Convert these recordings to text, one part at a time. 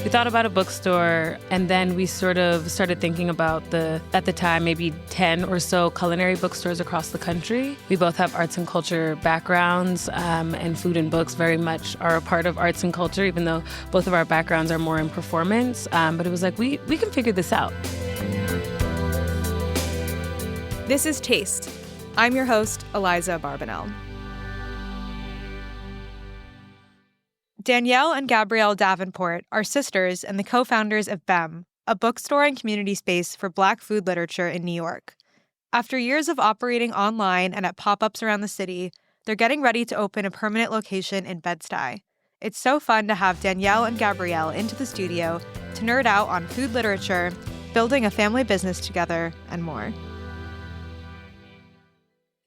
we thought about a bookstore, and then we sort of started thinking about at the time, maybe 10 or so culinary bookstores across the country. We both have arts and culture backgrounds, and food and books very much are a part of arts and culture, even though both of our backgrounds are more in performance. But it was like, we can figure this out. This is Taste. I'm your host, Eliza Barbanel. Danielle and Gabrielle Davenport are sisters and the co-founders of BEM, a bookstore and community space for Black food literature in New York. After years of operating online and at pop-ups around the city, they're getting ready to open a permanent location in Bed-Stuy. It's so fun to have Danielle and Gabrielle into the studio to nerd out on food literature, building a family business together, and more.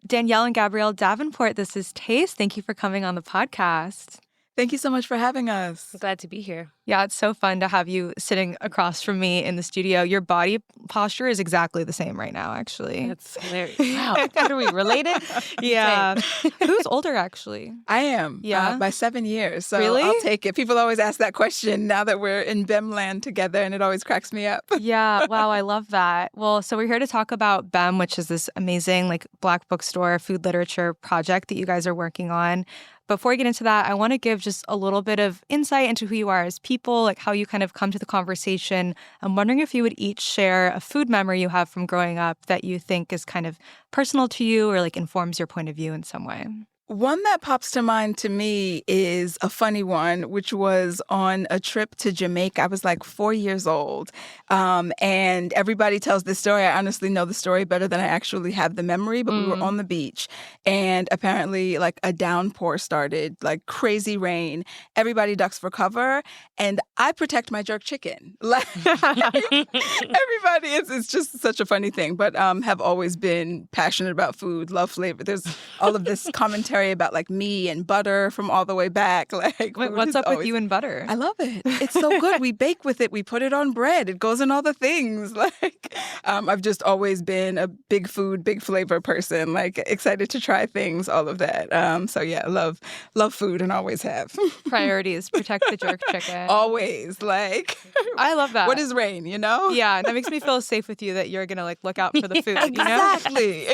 Danielle and Gabrielle Davenport, this is Taste. Thank you for coming on the podcast. Thank you so much for having us. I'm glad to be here. Yeah, it's so fun to have you sitting across from me in the studio. Your body posture is exactly the same right now, actually. That's hilarious. Wow. What are we, related? Yeah. Who's older, actually? I am. Yeah. By 7 years. So Really? I'll take it. People always ask that question now that we're in BEM land together, and it always cracks me up. Yeah. Wow, I love that. Well, so we're here to talk about BEM, which is this amazing Black bookstore food literature project that you guys are working on. Before we get into that, I want to give just a little bit of insight into who you are as people, how you kind of come to the conversation. I'm wondering if you would each share a food memory you have from growing up that you think is kind of personal to you or informs your point of view in some way. One that pops to mind to me is a funny one, which was on a trip to Jamaica. I was 4 years old. And everybody tells this story. I honestly know the story better than I actually have the memory, but we were on the beach. And apparently, a downpour started, crazy rain. Everybody ducks for cover. And I protect my jerk chicken. Everybody, it's just such a funny thing. But have always been passionate about food, love flavor. There's all of this commentary about me and butter from all the way back. Wait, what's up with you and butter? I love it. It's so good. We bake with it. We put it on bread. It goes in all the things. I've just always been a big food, big flavor person. Excited to try things, all of that. So yeah, love food and always have. Priorities, protect the jerk chicken. Always. I love that. What is rain, Yeah, that makes me feel safe with you that you're gonna look out for the food. Exactly.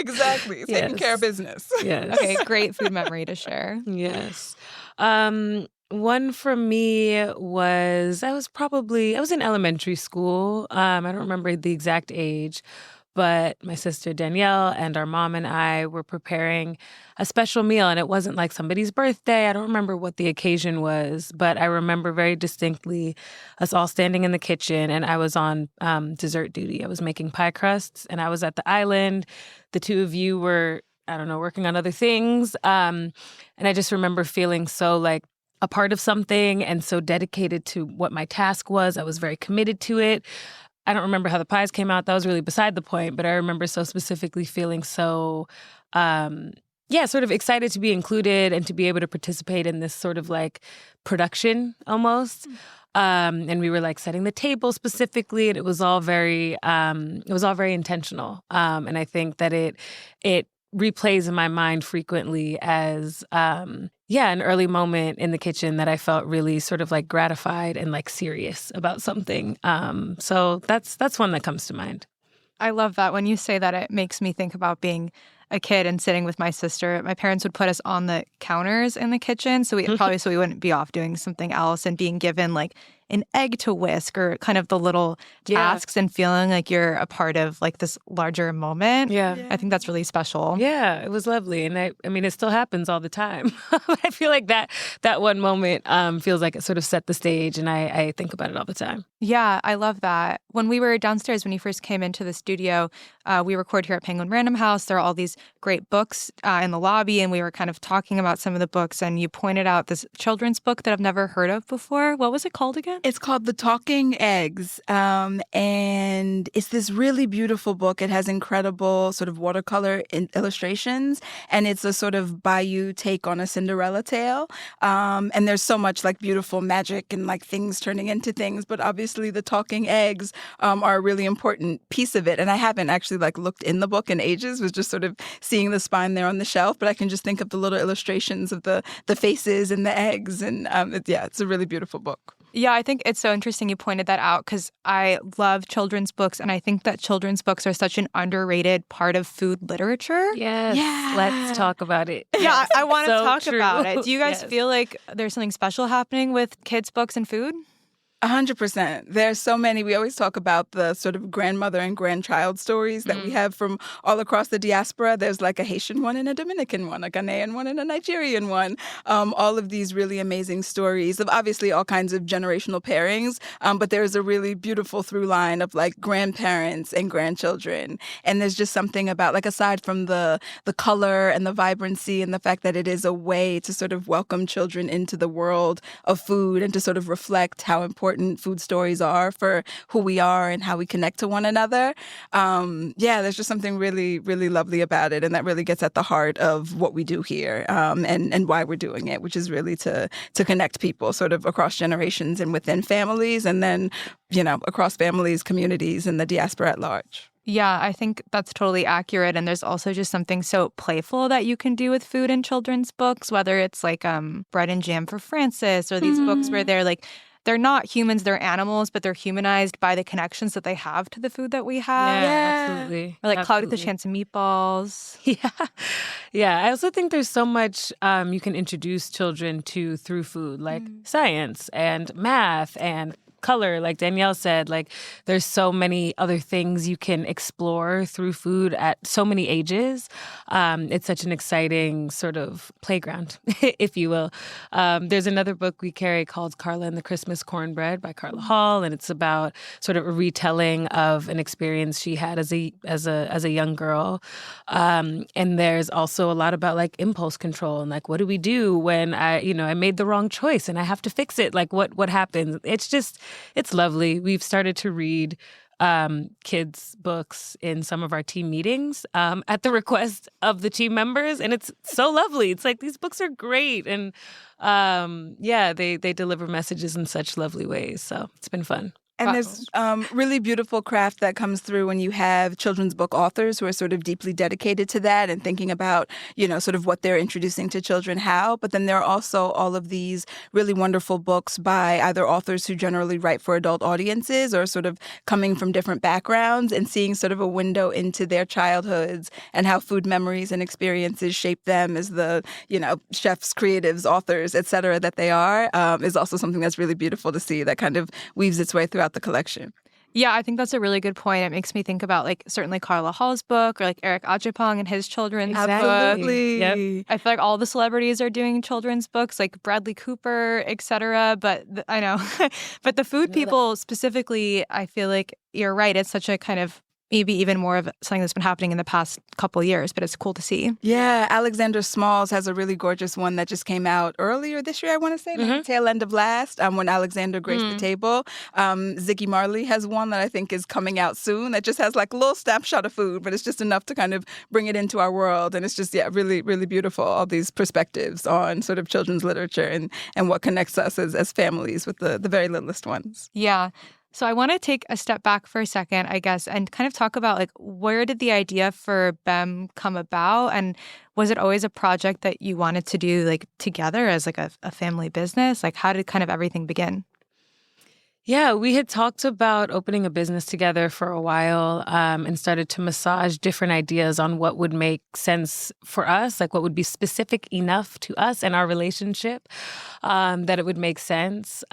Taking Yes. care of business. Yes. Okay, great food memory to share. Yes. One for me was, I was in elementary school. I don't remember the exact age, but my sister Danielle and our mom and I were preparing a special meal, and it wasn't somebody's birthday. I don't remember what the occasion was, but I remember very distinctly us all standing in the kitchen, and I was on dessert duty. I was making pie crusts, and I was at the island. The two of you were, I don't know, working on other things. And I just remember feeling so a part of something and so dedicated to what my task was. I was very committed to it. I don't remember how the pies came out. That was really beside the point. But I remember so specifically feeling so, sort of excited to be included and to be able to participate in this sort of production almost. And we were setting the table specifically, and it was all very intentional. And I think that it replays in my mind frequently as, an early moment in the kitchen that I felt really sort of gratified and serious about something. So that's one that comes to mind. I love that. When you say that, it makes me think about being a kid and sitting with my sister. My parents would put us on the counters in the kitchen, so we wouldn't be off doing something else, and being given an egg to whisk or kind of the little tasks and feeling you're a part of this larger moment. Yeah. I think that's really special. Yeah, it was lovely. And I mean, it still happens all the time. I feel that one moment feels like it sort of set the stage, and I think about it all the time. Yeah, I love that. When we were downstairs, when you first came into the studio, we record here at Penguin Random House. There are all these great books in the lobby, and we were kind of talking about some of the books, and you pointed out this children's book that I've never heard of before. What was it called again? It's called The Talking Eggs, and it's this really beautiful book. It has incredible sort of watercolor illustrations, and it's a sort of Bayou take on a Cinderella tale. And there's so much beautiful magic and things turning into things, but obviously the talking eggs are a really important piece of it. And I haven't actually looked in the book in ages, was just sort of seeing the spine there on the shelf, but I can just think of the little illustrations of the faces and the eggs, and it's a really beautiful book. Yeah, I think it's so interesting you pointed that out because I love children's books, and I think that children's books are such an underrated part of food literature. Yes, let's Yeah. talk about it. Yeah, Yes, I want to so talk true. about it. Do you guys Yes. feel like there's something special happening with kids' books and food? 100%. There's so many. We always talk about the sort of grandmother and grandchild stories that we have from all across the diaspora. There's like a Haitian one and a Dominican one, a Ghanaian one and a Nigerian one. All of these really amazing stories of obviously all kinds of generational pairings. But there's a really beautiful through line of like grandparents and grandchildren. And there's just something about like aside from the color and the vibrancy and the fact that it is a way to sort of welcome children into the world of food and to sort of reflect how important food stories are for who we are and how we connect to one another. There's just something really, really lovely about it. And that really gets at the heart of what we do here and why we're doing it, which is really to connect people sort of across generations and within families and then, across families, communities, and the diaspora at large. Yeah, I think that's totally accurate. And there's also just something so playful that you can do with food in children's books, whether it's like Bread and Jam for Francis or these books where they're not humans, they're animals, but they're humanized by the connections that they have to the food that we have. Yeah, absolutely. Or like Cloudy with a Absolutely. Chance of Meatballs. Yeah. Yeah. I also think there's so much you can introduce children to through food, like science and math and color, like Danielle said. Like there's so many other things you can explore through food at so many ages. It's such an exciting sort of playground, if you will. There's another book we carry called Carla and the Christmas Cornbread by Carla Hall, and it's about sort of a retelling of an experience she had as a young girl. And there's also a lot about like impulse control and like what do we do when I made the wrong choice and I have to fix it? Like what happens? It's lovely. We've started to read kids' books in some of our team meetings at the request of the team members, and it's so lovely. It's like these books are great, and they deliver messages in such lovely ways. So it's been fun. And there's really beautiful craft that comes through when you have children's book authors who are sort of deeply dedicated to that and thinking about, sort of what they're introducing to children how. But then there are also all of these really wonderful books by either authors who generally write for adult audiences or sort of coming from different backgrounds and seeing sort of a window into their childhoods and how food memories and experiences shape them as the, chefs, creatives, authors, et cetera, that they are, is also something that's really beautiful to see that kind of weaves its way throughout the collection. Yeah, I think that's a really good point. It makes me think about like certainly Carla Hall's book or like Eric Ajapong and his children's book. Absolutely. Yep. I feel like all the celebrities are doing children's books, like Bradley Cooper, etc. But I know, but the food people specifically, I feel like you're right. It's such a kind of maybe even more of something that's been happening in the past couple of years, but it's cool to see. Yeah, Alexander Smalls has a really gorgeous one that just came out earlier this year, I want to say, maybe tail end of last, when Alexander graced the table. Ziggy Marley has one that I think is coming out soon that just has like a little snapshot of food, but it's just enough to kind of bring it into our world. And it's just, really, really beautiful, all these perspectives on sort of children's literature and what connects us as families with the very littlest ones. Yeah. So I want to take a step back for a second, I guess, and kind of talk about like where did the idea for BEM come about? And was it always a project that you wanted to do like together as like a family business? Like how did kind of everything begin? Yeah, we had talked about opening a business together for a while and started to massage different ideas on what would make sense for us, like what would be specific enough to us and our relationship that it would make sense.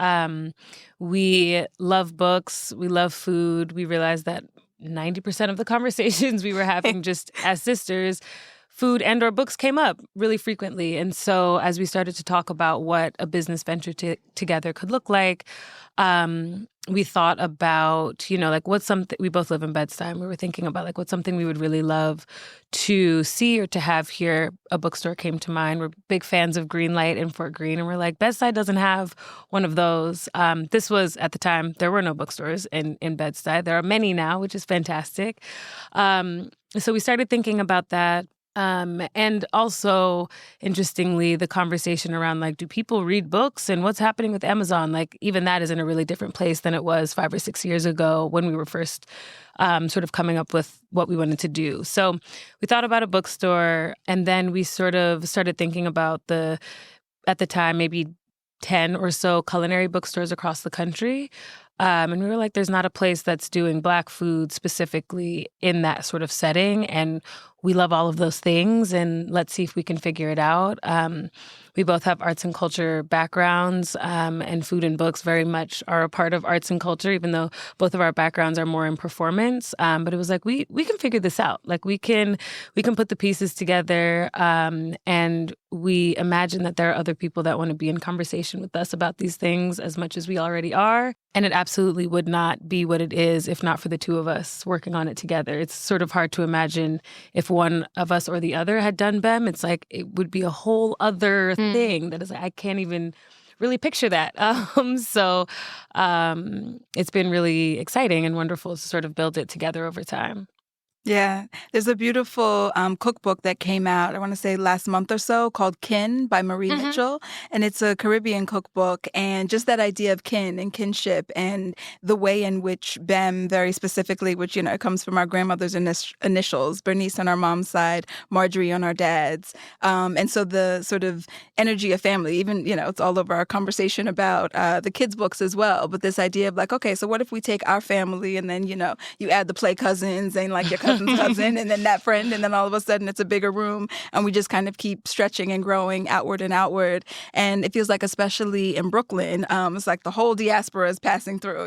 We love books. We love food. We realized that 90% of the conversations we were having just as sisters, food and or books came up really frequently. And so as we started to talk about what a business venture together could look like, we thought about, like what's something, we both live in Bed-Stuy. We were thinking about like what's something we would really love to see or to have here. A bookstore came to mind. We're big fans of Greenlight in Fort Greene. And we're like, Bed-Stuy doesn't have one of those. This was at the time, there were no bookstores in Bed-Stuy. There are many now, which is fantastic. So we started thinking about that. And also, interestingly, the conversation around like, do people read books and what's happening with Amazon? Like, even that is in a really different place than it was 5 or 6 years ago when we were first sort of coming up with what we wanted to do. So we thought about a bookstore, and then we sort of started thinking about at the time, maybe 10 or so culinary bookstores across the country. And we were like, there's not a place that's doing Black food specifically in that sort of setting. And we love all of those things. And let's see if we can figure it out. We both have arts and culture backgrounds, and food and books very much are a part of arts and culture, even though both of our backgrounds are more in performance. But it was like, we can figure this out. Like we can put the pieces together, and we imagine that there are other people that want to be in conversation with us about these things as much as we already are. And it absolutely would not be what it is if not for the two of us working on it together. It's sort of hard to imagine if one of us or the other had done BEM. It's like it would be a whole other thing that is like, I can't even really picture that. So it's been really exciting and wonderful to sort of build it together over time. Yeah, there's a beautiful cookbook that came out, I want to say last month or so, called Kin by Marie Mitchell. And it's a Caribbean cookbook. And just that idea of kin and kinship and the way in which BEM, very specifically, which, it comes from our grandmother's initials, Bernice on our mom's side, Marjorie on our dad's. And so the sort of energy of family, even, it's all over our conversation about the kids' books as well. But this idea of like, okay, so what if we take our family and then, you add the play cousins and like your cousin's cousin and then that friend, and then all of a sudden it's a bigger room, and we just kind of keep stretching and growing outward and outward. And it feels like, especially in Brooklyn, it's like the whole diaspora is passing through,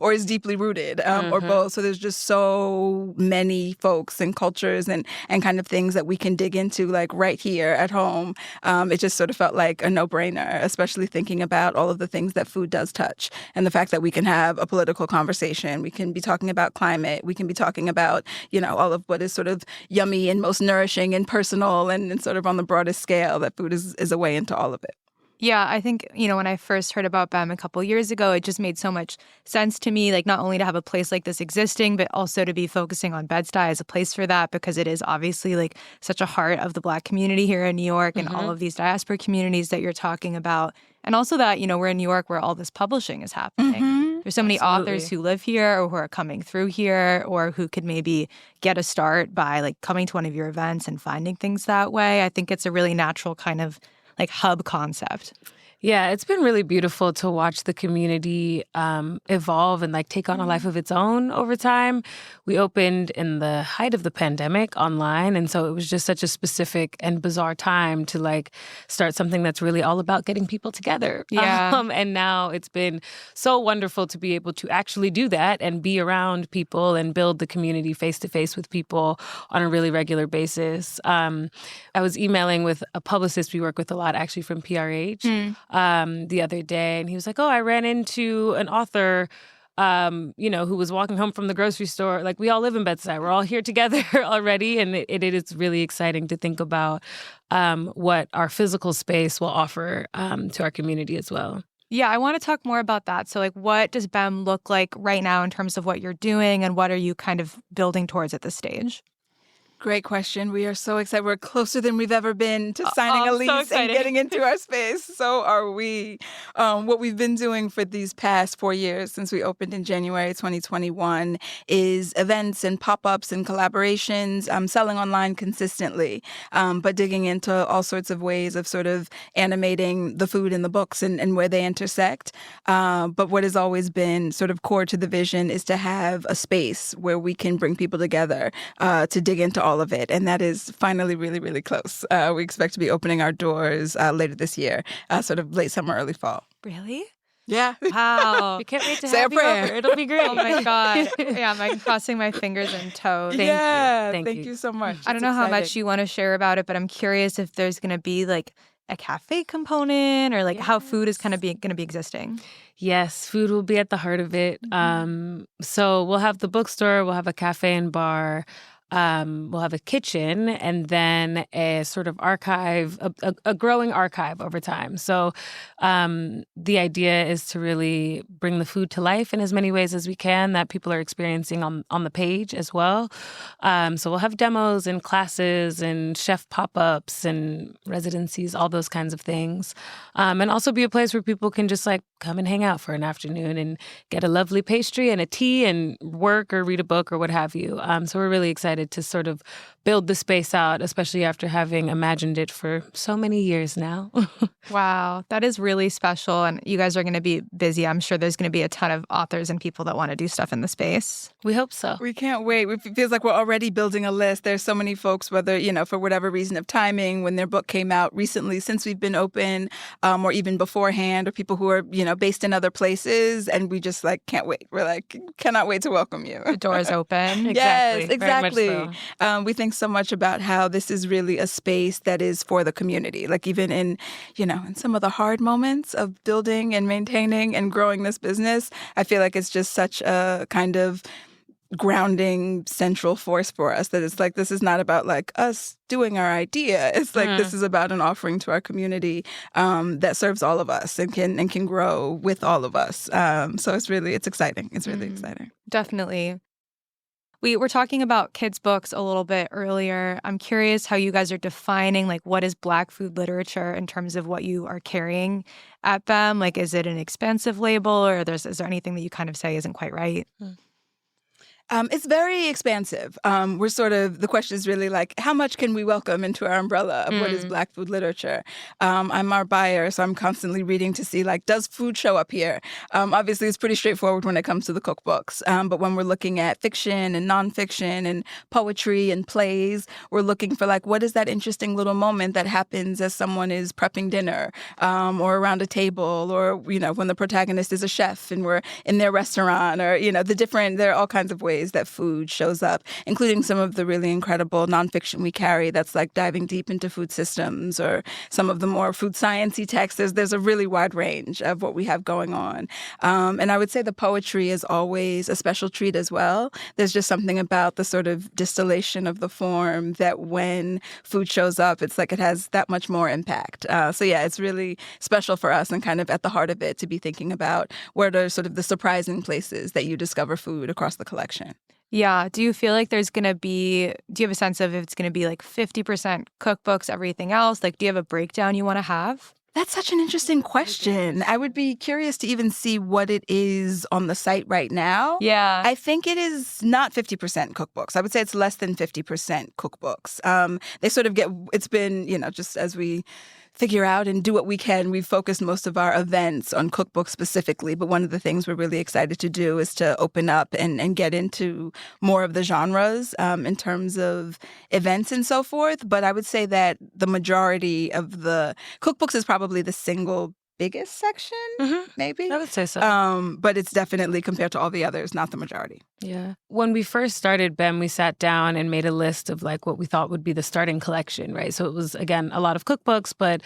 or is deeply rooted, or both. So there's just so many folks and cultures and kind of things that we can dig into, like right here at home. It just sort of felt like a no-brainer, especially thinking about all of the things that food does touch, and the fact that we can have a political conversation. We can be talking about climate. We can be talking about all of what is sort of yummy and most nourishing and personal and sort of on the broadest scale, that food is a way into all of it. Yeah, I think, when I first heard about BEM a couple years ago, it just made so much sense to me, like not only to have a place like this existing, but also to be focusing on Bed-Stuy as a place for that, because it is obviously like such a heart of the Black community here in New York and all of these diaspora communities that you're talking about. And also that, we're in New York where all this publishing is happening. There's so many authors who live here or who are coming through here, or who could maybe get a start by like coming to one of your events and finding things that way. I think it's a really natural kind of like hub concept. Yeah, it's been really beautiful to watch the community evolve and like take on a life of its own over time. We opened in the height of the pandemic online, and so it was just such a specific and bizarre time to like start something that's really all about getting people together. Yeah. And now it's been so wonderful to be able to actually do that and be around people and build the community face to face with people on a really regular basis. I was emailing with a publicist we work with a lot, actually from PRH. The other day, and he was like, I ran into an author, who was walking home from the grocery store. Like, we all live in Bed-Stuy. We're all here together already, and it is really exciting to think about what our physical space will offer to our community as well. Yeah, I want to talk more about that. So, like, what does BEM look like right now in terms of what you're doing, and what are you kind of building towards at this stage? Great question. We are so excited. We're closer than we've ever been to signing a lease and getting into our space. So are we. What we've been doing for these past 4 years since we opened in January 2021 is events and pop-ups and collaborations, selling online consistently, but digging into all sorts of ways of sort of animating the food and the books and where they intersect. But what has always been sort of core to the vision is to have a space where we can bring people together to dig into all of it. And that is finally really, really close. We expect to be opening our doors later this year, sort of late summer, early fall. Really? Yeah. Wow. We can't wait to Say have a you prayer. over. It'll be great. Oh my God. Yeah, I'm crossing my fingers and toes. Thank you so much. I don't know how much you want to share about it, but I'm curious if there's going to be like a cafe component or like how food is kind of going to be existing. Yes, food will be at the heart of it. So we'll have the bookstore, we'll have a cafe and bar. We'll have a kitchen and then a sort of archive, a growing archive over time. So the idea is to really bring the food to life in as many ways as we can that people are experiencing on the page as well. So we'll have demos and classes and chef pop-ups and residencies, all those kinds of things. And also be a place where people can just like come and hang out for an afternoon and get a lovely pastry and a tea and work or read a book or what have you. So we're really excited excited to sort of build the space out, especially after having imagined it for so many years now. Wow, that is really special. And you guys are going to be busy. I'm sure there's going to be a ton of authors and people that want to do stuff in the space. We hope so. We can't wait. It feels like we're already building a list. There's so many folks, whether, for whatever reason of timing, when their book came out recently, since we've been open, or even beforehand, or people who are, based in other places. And we just can't wait. We're cannot wait to welcome you. The door's open. Yes, Exactly. Very much exactly. so. We think so much about how this is really a space that is for the community. Even in, in some of the hard moments of building and maintaining and growing this business, I feel like it's just such a kind of grounding central force for us that it's this is not about us doing our idea. It's this is about an offering to our community that serves all of us and can grow with all of us. So it's exciting. It's really exciting. Definitely. We were talking about kids' books a little bit earlier. I'm curious how you guys are defining what is Black food literature in terms of what you are carrying at BEM. Is it an expensive label, or is there anything that you kind of say isn't quite right? It's very expansive. We're the question is really how much can we welcome into our umbrella of what is Black food literature? I'm our buyer, so I'm constantly reading to see, does food show up here? Obviously, it's pretty straightforward when it comes to the cookbooks. But when we're looking at fiction and nonfiction and poetry and plays, we're looking for, what is that interesting little moment that happens as someone is prepping dinner or around a table, or, when the protagonist is a chef and we're in their restaurant, or, there are all kinds of ways that food shows up, including some of the really incredible nonfiction we carry that's diving deep into food systems, or some of the more food science-y texts. There's a really wide range of what we have going on. And I would say the poetry is always a special treat as well. There's just something about the sort of distillation of the form that when food shows up, it's it has that much more impact. So yeah, it's really special for us and kind of at the heart of it to be thinking about where are sort of the surprising places that you discover food across the collection. Yeah. Do you feel like do you have a sense of if it's going to be 50% cookbooks, everything else? Do you have a breakdown you want to have? That's such an interesting question. I would be curious to even see what it is on the site right now. Yeah. I think it is not 50% cookbooks. I would say it's less than 50% cookbooks. They sort of it's been, just as we figure out and do what we can. We've focused most of our events on cookbooks specifically, but one of the things we're really excited to do is to open up and get into more of the genres in terms of events and so forth. But I would say that the majority of the cookbooks is probably the single biggest section, maybe. I would say so. But it's definitely, compared to all the others, not the majority. Yeah. When we first started BEM, we sat down and made a list of what we thought would be the starting collection, right? So it was, again, a lot of cookbooks, but,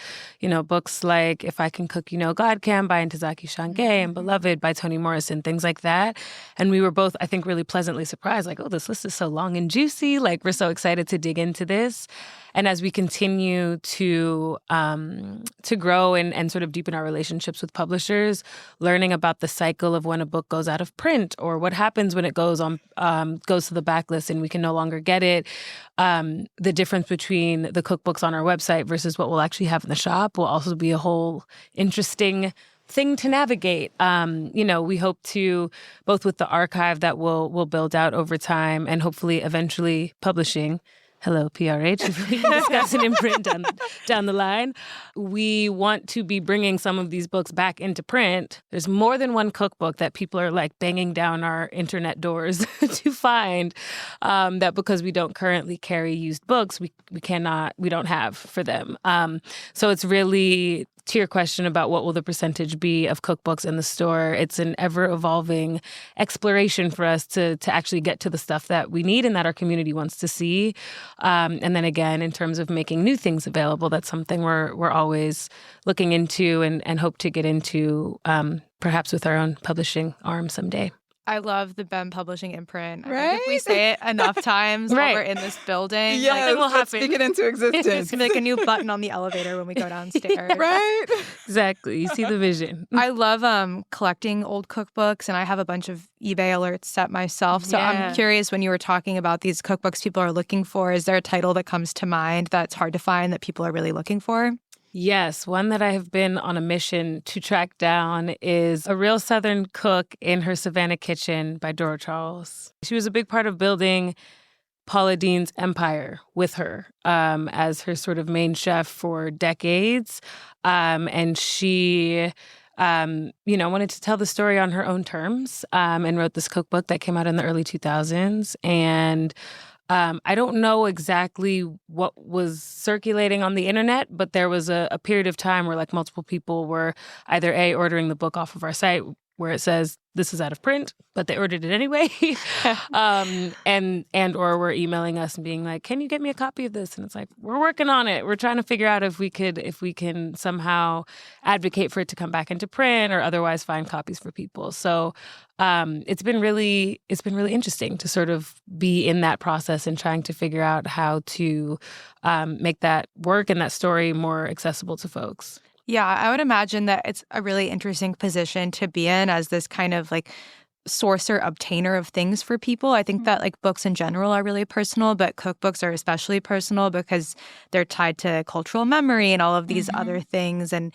books like If I Can Cook, God Can by Ntozake Shange and Beloved by Toni Morrison, things like that. And we were both, I think, really pleasantly surprised, oh, this list is so long and juicy. We're so excited to dig into this. And as we continue to grow and sort of deepen our relationships with publishers, learning about the cycle of when a book goes out of print or what happens when it goes to the backlist and we can no longer get it, the difference between the cookbooks on our website versus what we'll actually have in the shop will also be a whole interesting thing to navigate. We hope to, both with the archive that we'll build out over time and hopefully eventually publishing. Hello, PRH, if we can discuss an imprint down the line. We want to be bringing some of these books back into print. There's more than one cookbook that people are banging down our internet doors to find, that because we don't currently carry used books, we don't have for them. So it's really, to your question about what will the percentage be of cookbooks in the store, it's an ever-evolving exploration for us to actually get to the stuff that we need and that our community wants to see. And then again, in terms of making new things available, that's something we're always looking into and hope to get into, perhaps with our own publishing arm someday. I love the BEM Publishing imprint. Right? I think if we say it enough times while we're in this building, yes, will happen. Speak it into existence. It's going to be a new button on the elevator when we go downstairs. Right? Exactly. You see the vision. I love collecting old cookbooks, and I have a bunch of eBay alerts set myself. So I'm curious, when you were talking about these cookbooks people are looking for, is there a title that comes to mind that's hard to find that people are really looking for? Yes, one that I have been on a mission to track down is A Real Southern Cook in Her Savannah Kitchen by Dora Charles. She was a big part of building Paula Deen's empire with her as her sort of main chef for decades. And she, wanted to tell the story on her own terms and wrote this cookbook that came out in the early 2000s. And I don't know exactly what was circulating on the internet, but there was a period of time where like multiple people were either ordering the book off of our site where it says this is out of print, but they ordered it anyway, and or were emailing us and being like, "Can you get me a copy of this?" And it's like, we're working on it. We're trying to figure out if we can somehow advocate for it to come back into print or otherwise find copies for people. So it's been really interesting to sort of be in that process and trying to figure out how to make that work and that story more accessible to folks. Yeah, I would imagine that it's a really interesting position to be in as this kind of like sourcer, obtainer of things for people. I think that like books in general are really personal, but cookbooks are especially personal because they're tied to cultural memory and all of these other things. And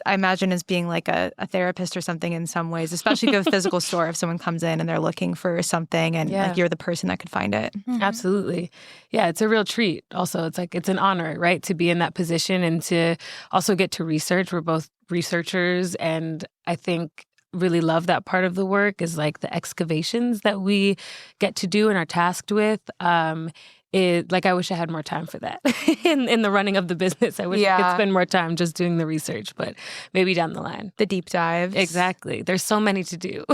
I imagine as being like a therapist or something in some ways, especially if you have a physical store, if someone comes in and they're looking for something and like you're the person that could find it. Absolutely. Yeah, it's a real treat. Also, it's like it's an honor, right, to be in that position and to also get to research. We're both researchers, and I think really love that part of the work is like the excavations that we get to do and are tasked with. I wish I had more time for that in the running of the business. I wish I could spend more time just doing the research, but maybe down the line. The deep dives. Exactly. There's so many to do.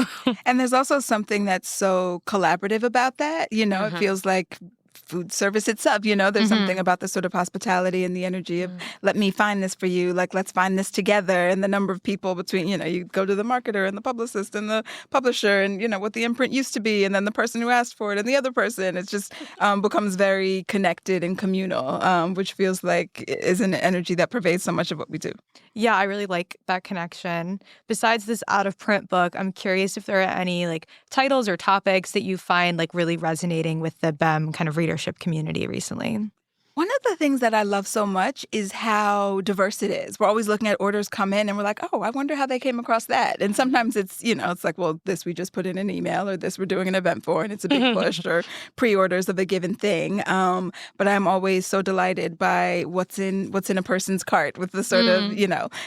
And there's also something that's so collaborative about that. It feels like food service itself, there's something about the sort of hospitality and the energy of let me find this for you, like let's find this together, and the number of people between, you go to the marketer and the publicist and the publisher and, what the imprint used to be, and then the person who asked for it and the other person. It's just becomes very connected and communal, which feels like is an energy that pervades so much of what we do. Yeah, I really like that connection. Besides this out-of-print book, I'm curious if there are any like titles or topics that you find like really resonating with the BEM kind of readership community recently. One of the things that I love so much is how diverse it is. We're always looking at orders come in and we're like, oh, I wonder how they came across that. And sometimes it's, it's like, well, this we just put in an email, or this we're doing an event for, and it's a big push, or pre-orders of a given thing. But I'm always so delighted by what's in a person's cart with the sort of,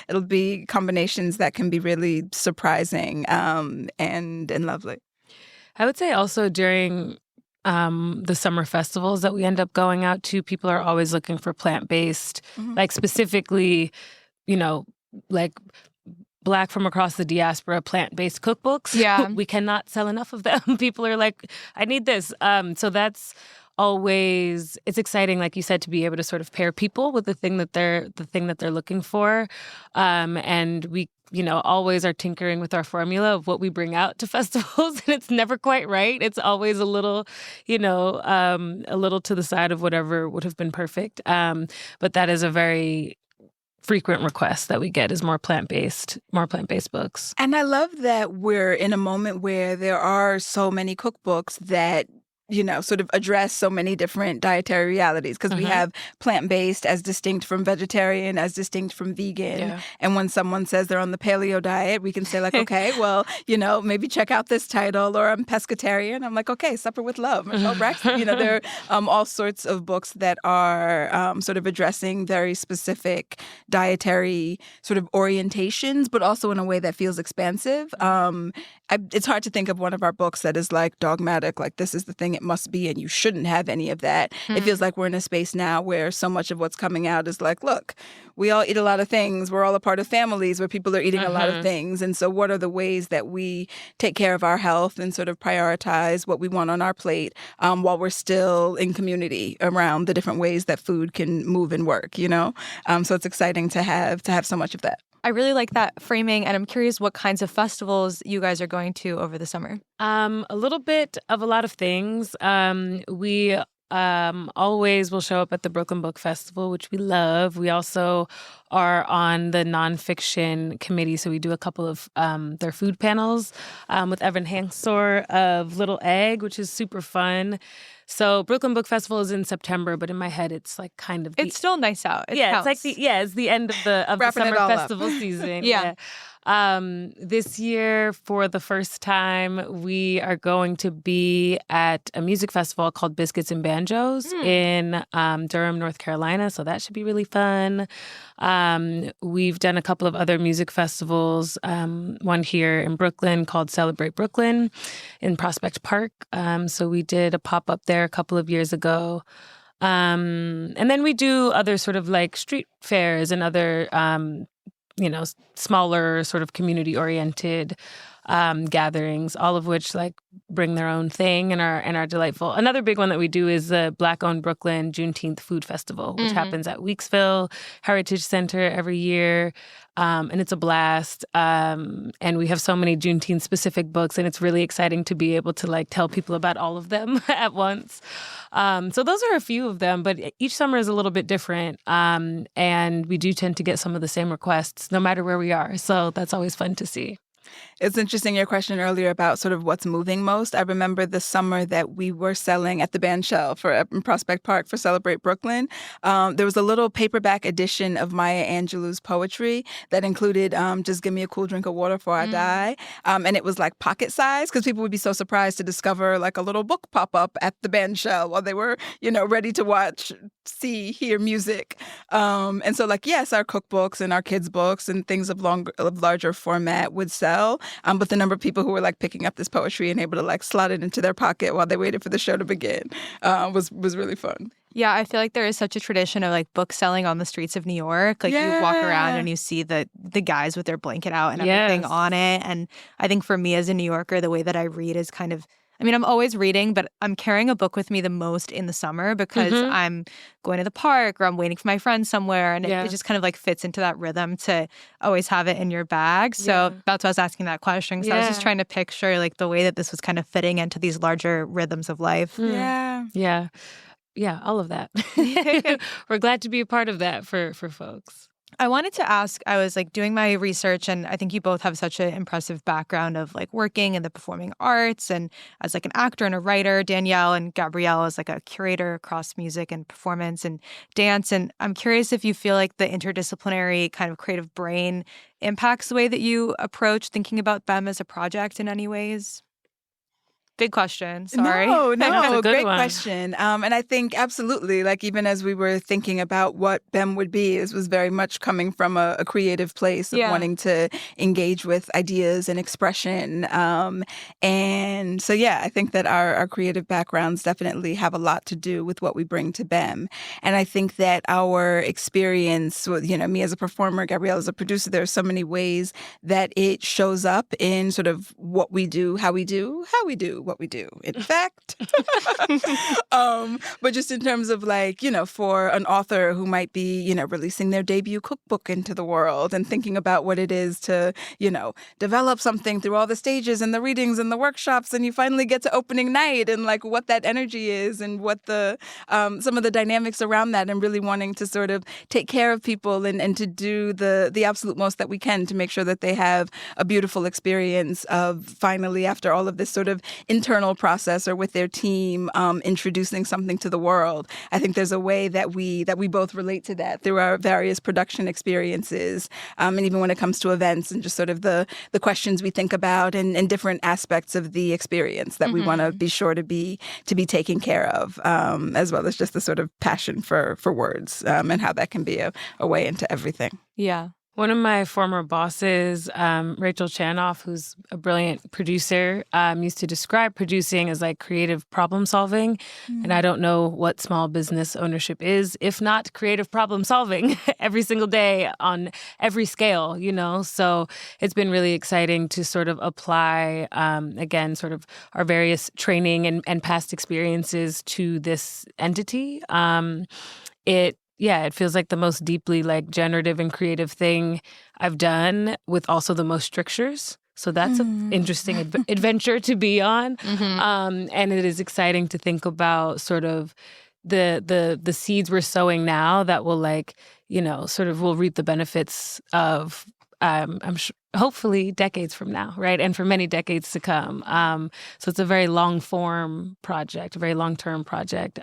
it'll be combinations that can be really surprising and lovely. I would say also during the summer festivals that we end up going out to, people are always looking for plant-based, like specifically, like Black from across the diaspora plant-based cookbooks. Yeah. We cannot sell enough of them. People are like, I need this. So that's always, it's exciting, like you said, to be able to sort of pair people with the thing that they're looking for. And we always are tinkering with our formula of what we bring out to festivals, and it's never quite right. It's always a little, a little to the side of whatever would have been perfect. But that is a very frequent request that we get is more plant-based books. And I love that we're in a moment where there are so many cookbooks that sort of address so many different dietary realities, because we have plant-based as distinct from vegetarian, as distinct from vegan. Yeah. And when someone says they're on the paleo diet, we can say like, okay, well, maybe check out this title, or I'm pescatarian. I'm like, okay, Supper with Love, Michelle Braxton. There are all sorts of books that are sort of addressing very specific dietary sort of orientations, but also in a way that feels expansive. It's hard to think of one of our books that is like dogmatic, like this is the thing it must be and you shouldn't have any of that. It feels like we're in a space now where so much of what's coming out is like, look, we all eat a lot of things. We're all a part of families where people are eating a lot of things. And so what are the ways that we take care of our health and sort of prioritize what we want on our plate while we're still in community around the different ways that food can move and work, So it's exciting to have so much of that. I really like that framing, and I'm curious what kinds of festivals you guys are going to over the summer. A little bit of a lot of things. We always will show up at the Brooklyn Book Festival, which we love. We also are on the nonfiction committee, so we do a couple of their food panels with Evan Hangsor of Little Egg, which is super fun. So Brooklyn Book Festival is in September, but in my head, it's like kind of it's still nice out. It's like it's the end of the summer festival season. Yeah. This year, for the first time, we are going to be at a music festival called Biscuits and Banjos in Durham, North Carolina. So that should be really fun. We've done a couple of other music festivals, one here in Brooklyn called Celebrate Brooklyn in Prospect Park. So we did a pop-up there a couple of years ago. And then we do other sort of like street fairs and other smaller sort of community-oriented gatherings, all of which like bring their own thing and are delightful. Another big one that we do is the Black-owned Brooklyn Juneteenth Food Festival, which happens at Weeksville Heritage Center every year. And it's a blast. And we have so many Juneteenth-specific books, and it's really exciting to be able to like tell people about all of them at once. So those are a few of them, but each summer is a little bit different. And we do tend to get some of the same requests no matter where we are. So that's always fun to see. It's interesting, your question earlier about sort of what's moving most. I remember the summer that we were selling at the Bandshell in Prospect Park for Celebrate Brooklyn. There was a little paperback edition of Maya Angelou's poetry that included Just Give Me a Cool Drink of Water Before I Die. And it was like pocket size because people would be so surprised to discover like a little book pop up at the Bandshell while they were, ready to watch, see, hear music. And so like, yes, our cookbooks and our kids' books and things of larger format would sell. But the number of people who were like picking up this poetry and able to like slot it into their pocket while they waited for the show to begin was really fun. Yeah, I feel like there is such a tradition of like book selling on the streets of New York. Like you walk around and you see the guys with their blanket out and everything on it. And I think for me as a New Yorker, the way that I read is kind of, I'm always reading, but I'm carrying a book with me the most in the summer because I'm going to the park or I'm waiting for my friends somewhere. And it just kind of like fits into that rhythm to always have it in your bag. So that's why I was asking that question. So I was just trying to picture like the way that this was kind of fitting into these larger rhythms of life. Yeah, all of that. We're glad to be a part of that for folks. I wanted to ask, I was like doing my research, and I think you both have such an impressive background of like working in the performing arts and as like an actor and a writer. Danielle and Gabrielle as like a curator across music and performance and dance. And I'm curious if you feel like the interdisciplinary kind of creative brain impacts the way that you approach thinking about BEM as a project in any ways. Big question. Sorry. No, great question. And I think absolutely, like even as we were thinking about what BEM would be, this was very much coming from a creative place of wanting to engage with ideas and expression. And so, I think that our creative backgrounds definitely have a lot to do with what we bring to BEM. And I think that our experience with, me as a performer, Gabrielle as a producer, there are so many ways that it shows up in sort of what we do, how we do what we do, in fact. But just in terms of like, for an author who might be, releasing their debut cookbook into the world and thinking about what it is to, develop something through all the stages and the readings and the workshops, and you finally get to opening night and like what that energy is and what the some of the dynamics around that, and really wanting to sort of take care of people and to do the absolute most that we can to make sure that they have a beautiful experience of finally, after all of this sort of internal process or with their team, introducing something to the world. I think there's a way that we both relate to that through our various production experiences, and even when it comes to events and just sort of the questions we think about and different aspects of the experience that we want to be sure to be taken care of, as well as just the sort of passion for words, and how that can be a way into everything. Yeah. One of my former bosses, Rachel Chanoff, who's a brilliant producer, used to describe producing as like creative problem solving. And I don't know what small business ownership is, if not creative problem solving every single day on every scale, So it's been really exciting to sort of apply, again, sort of our various training and past experiences to this entity. It feels like the most deeply like generative and creative thing I've done, with also the most strictures. So that's an interesting adventure to be on. And it is exciting to think about sort of the seeds we're sowing now that will like, sort of will reap the benefits of, I'm sure, hopefully decades from now, right? And for many decades to come. So it's a very long-form project, a very long-term project.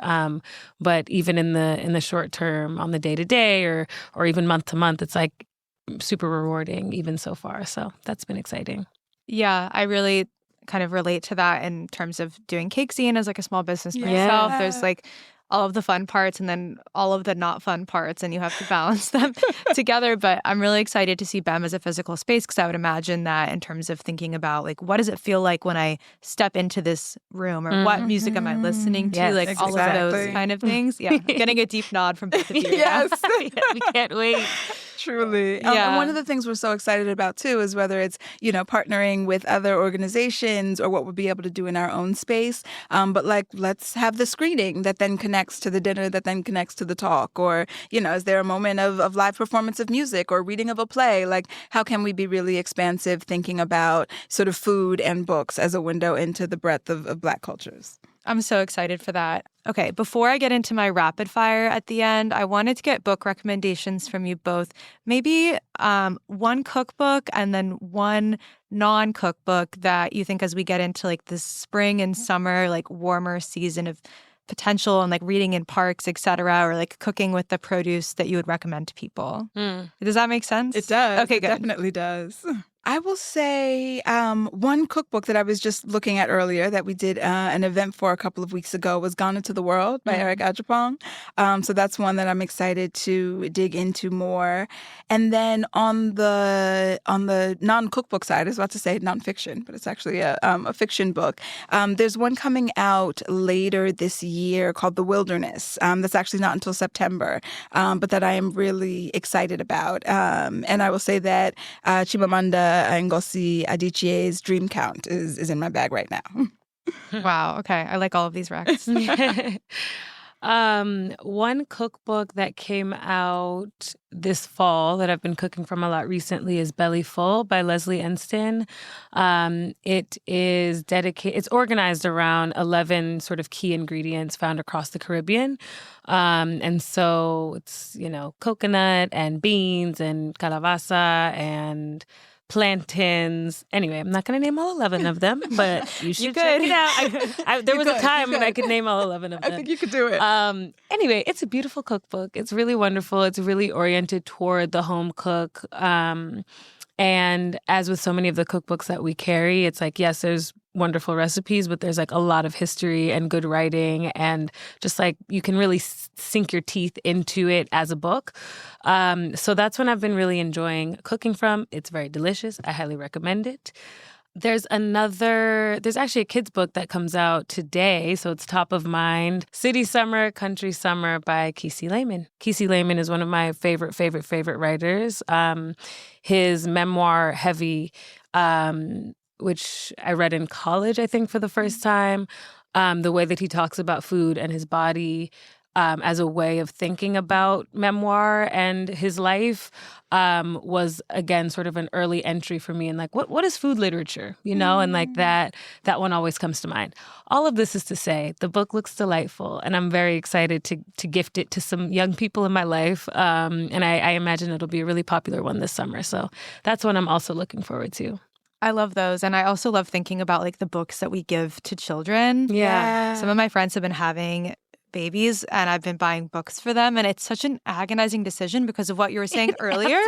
But even in the short term, on the day-to-day or even month-to-month, it's like super rewarding even so far. So that's been exciting. Yeah, I really kind of relate to that in terms of doing cake scene as like a small business Yeah. myself. There's like all of the fun parts and then all of the not fun parts, and you have to balance them together. But I'm really excited to see BEM as a physical space, because I would imagine that in terms of thinking about like, what does it feel like when I step into this room, or what music am I listening to? Yes, like all of those exactly. kind of things. Yeah, getting a deep nod from both of you. Yes. We can't wait. Truly. Yeah. And one of the things we're so excited about, too, is whether it's, partnering with other organizations or what we'll be able to do in our own space. But like, let's have the screening that then connects to the dinner, that then connects to the talk. Or, is there a moment of live performance of music or reading of a play? Like, how can we be really expansive thinking about sort of food and books as a window into the breadth of Black cultures? I'm so excited for that. Okay, before I get into my rapid fire at the end, I wanted to get book recommendations from you both. Maybe one cookbook and then one non-cookbook that you think, as we get into like the spring and summer, like warmer season of potential and like reading in parks, etc., or like cooking with the produce, that you would recommend to people. Does that make sense? It does. Okay, it good. definitely does. I will say one cookbook that I was just looking at earlier that we did an event for a couple of weeks ago was Gone into the World by Eric Ajapong. So that's one that I'm excited to dig into more. And then on the non-cookbook side, I was about to say nonfiction, but it's actually a fiction book. There's one coming out later this year called The Wilderness. That's actually not until September, but that I am really excited about. And I will say that Chimamanda Ngozi Adichie's Dream Count is in my bag right now. Wow. Okay. I like all of these recs. One cookbook that came out this fall that I've been cooking from a lot recently is Belly Full by Leslie Enston. It is dedicated, it's organized around 11 sort of key ingredients found across the Caribbean. And so it's, coconut and beans and calabaza and plantains. Anyway, I'm not going to name all 11 of them, but you should check it out. There was a time when I could name all 11 of them. I think you could do it. Anyway, it's a beautiful cookbook. It's really wonderful. It's really oriented toward the home cook. And as with so many of the cookbooks that we carry, it's like, yes, there's wonderful recipes, but there's like a lot of history and good writing, and just like you can really sink your teeth into it as a book. So that's when I've been really enjoying cooking from. It's very delicious. I highly recommend it. There's actually a kid's book that comes out today, so it's top of mind. City Summer, Country Summer by Kesey Lehman. Kesey Lehman is one of my favorite writers. His memoir, Heavy, which I read in college, I think, for the first time, the way that he talks about food and his body as a way of thinking about memoir and his life was, again, sort of an early entry for me. And like, what is food literature? And like that one always comes to mind. All of this is to say, the book looks delightful, and I'm very excited to gift it to some young people in my life. And I imagine it'll be a really popular one this summer. So that's one I'm also looking forward to. I love those. And I also love thinking about like the books that we give to children. Yeah. Some of my friends have been having babies, and I've been buying books for them, and it's such an agonizing decision because of what you were saying earlier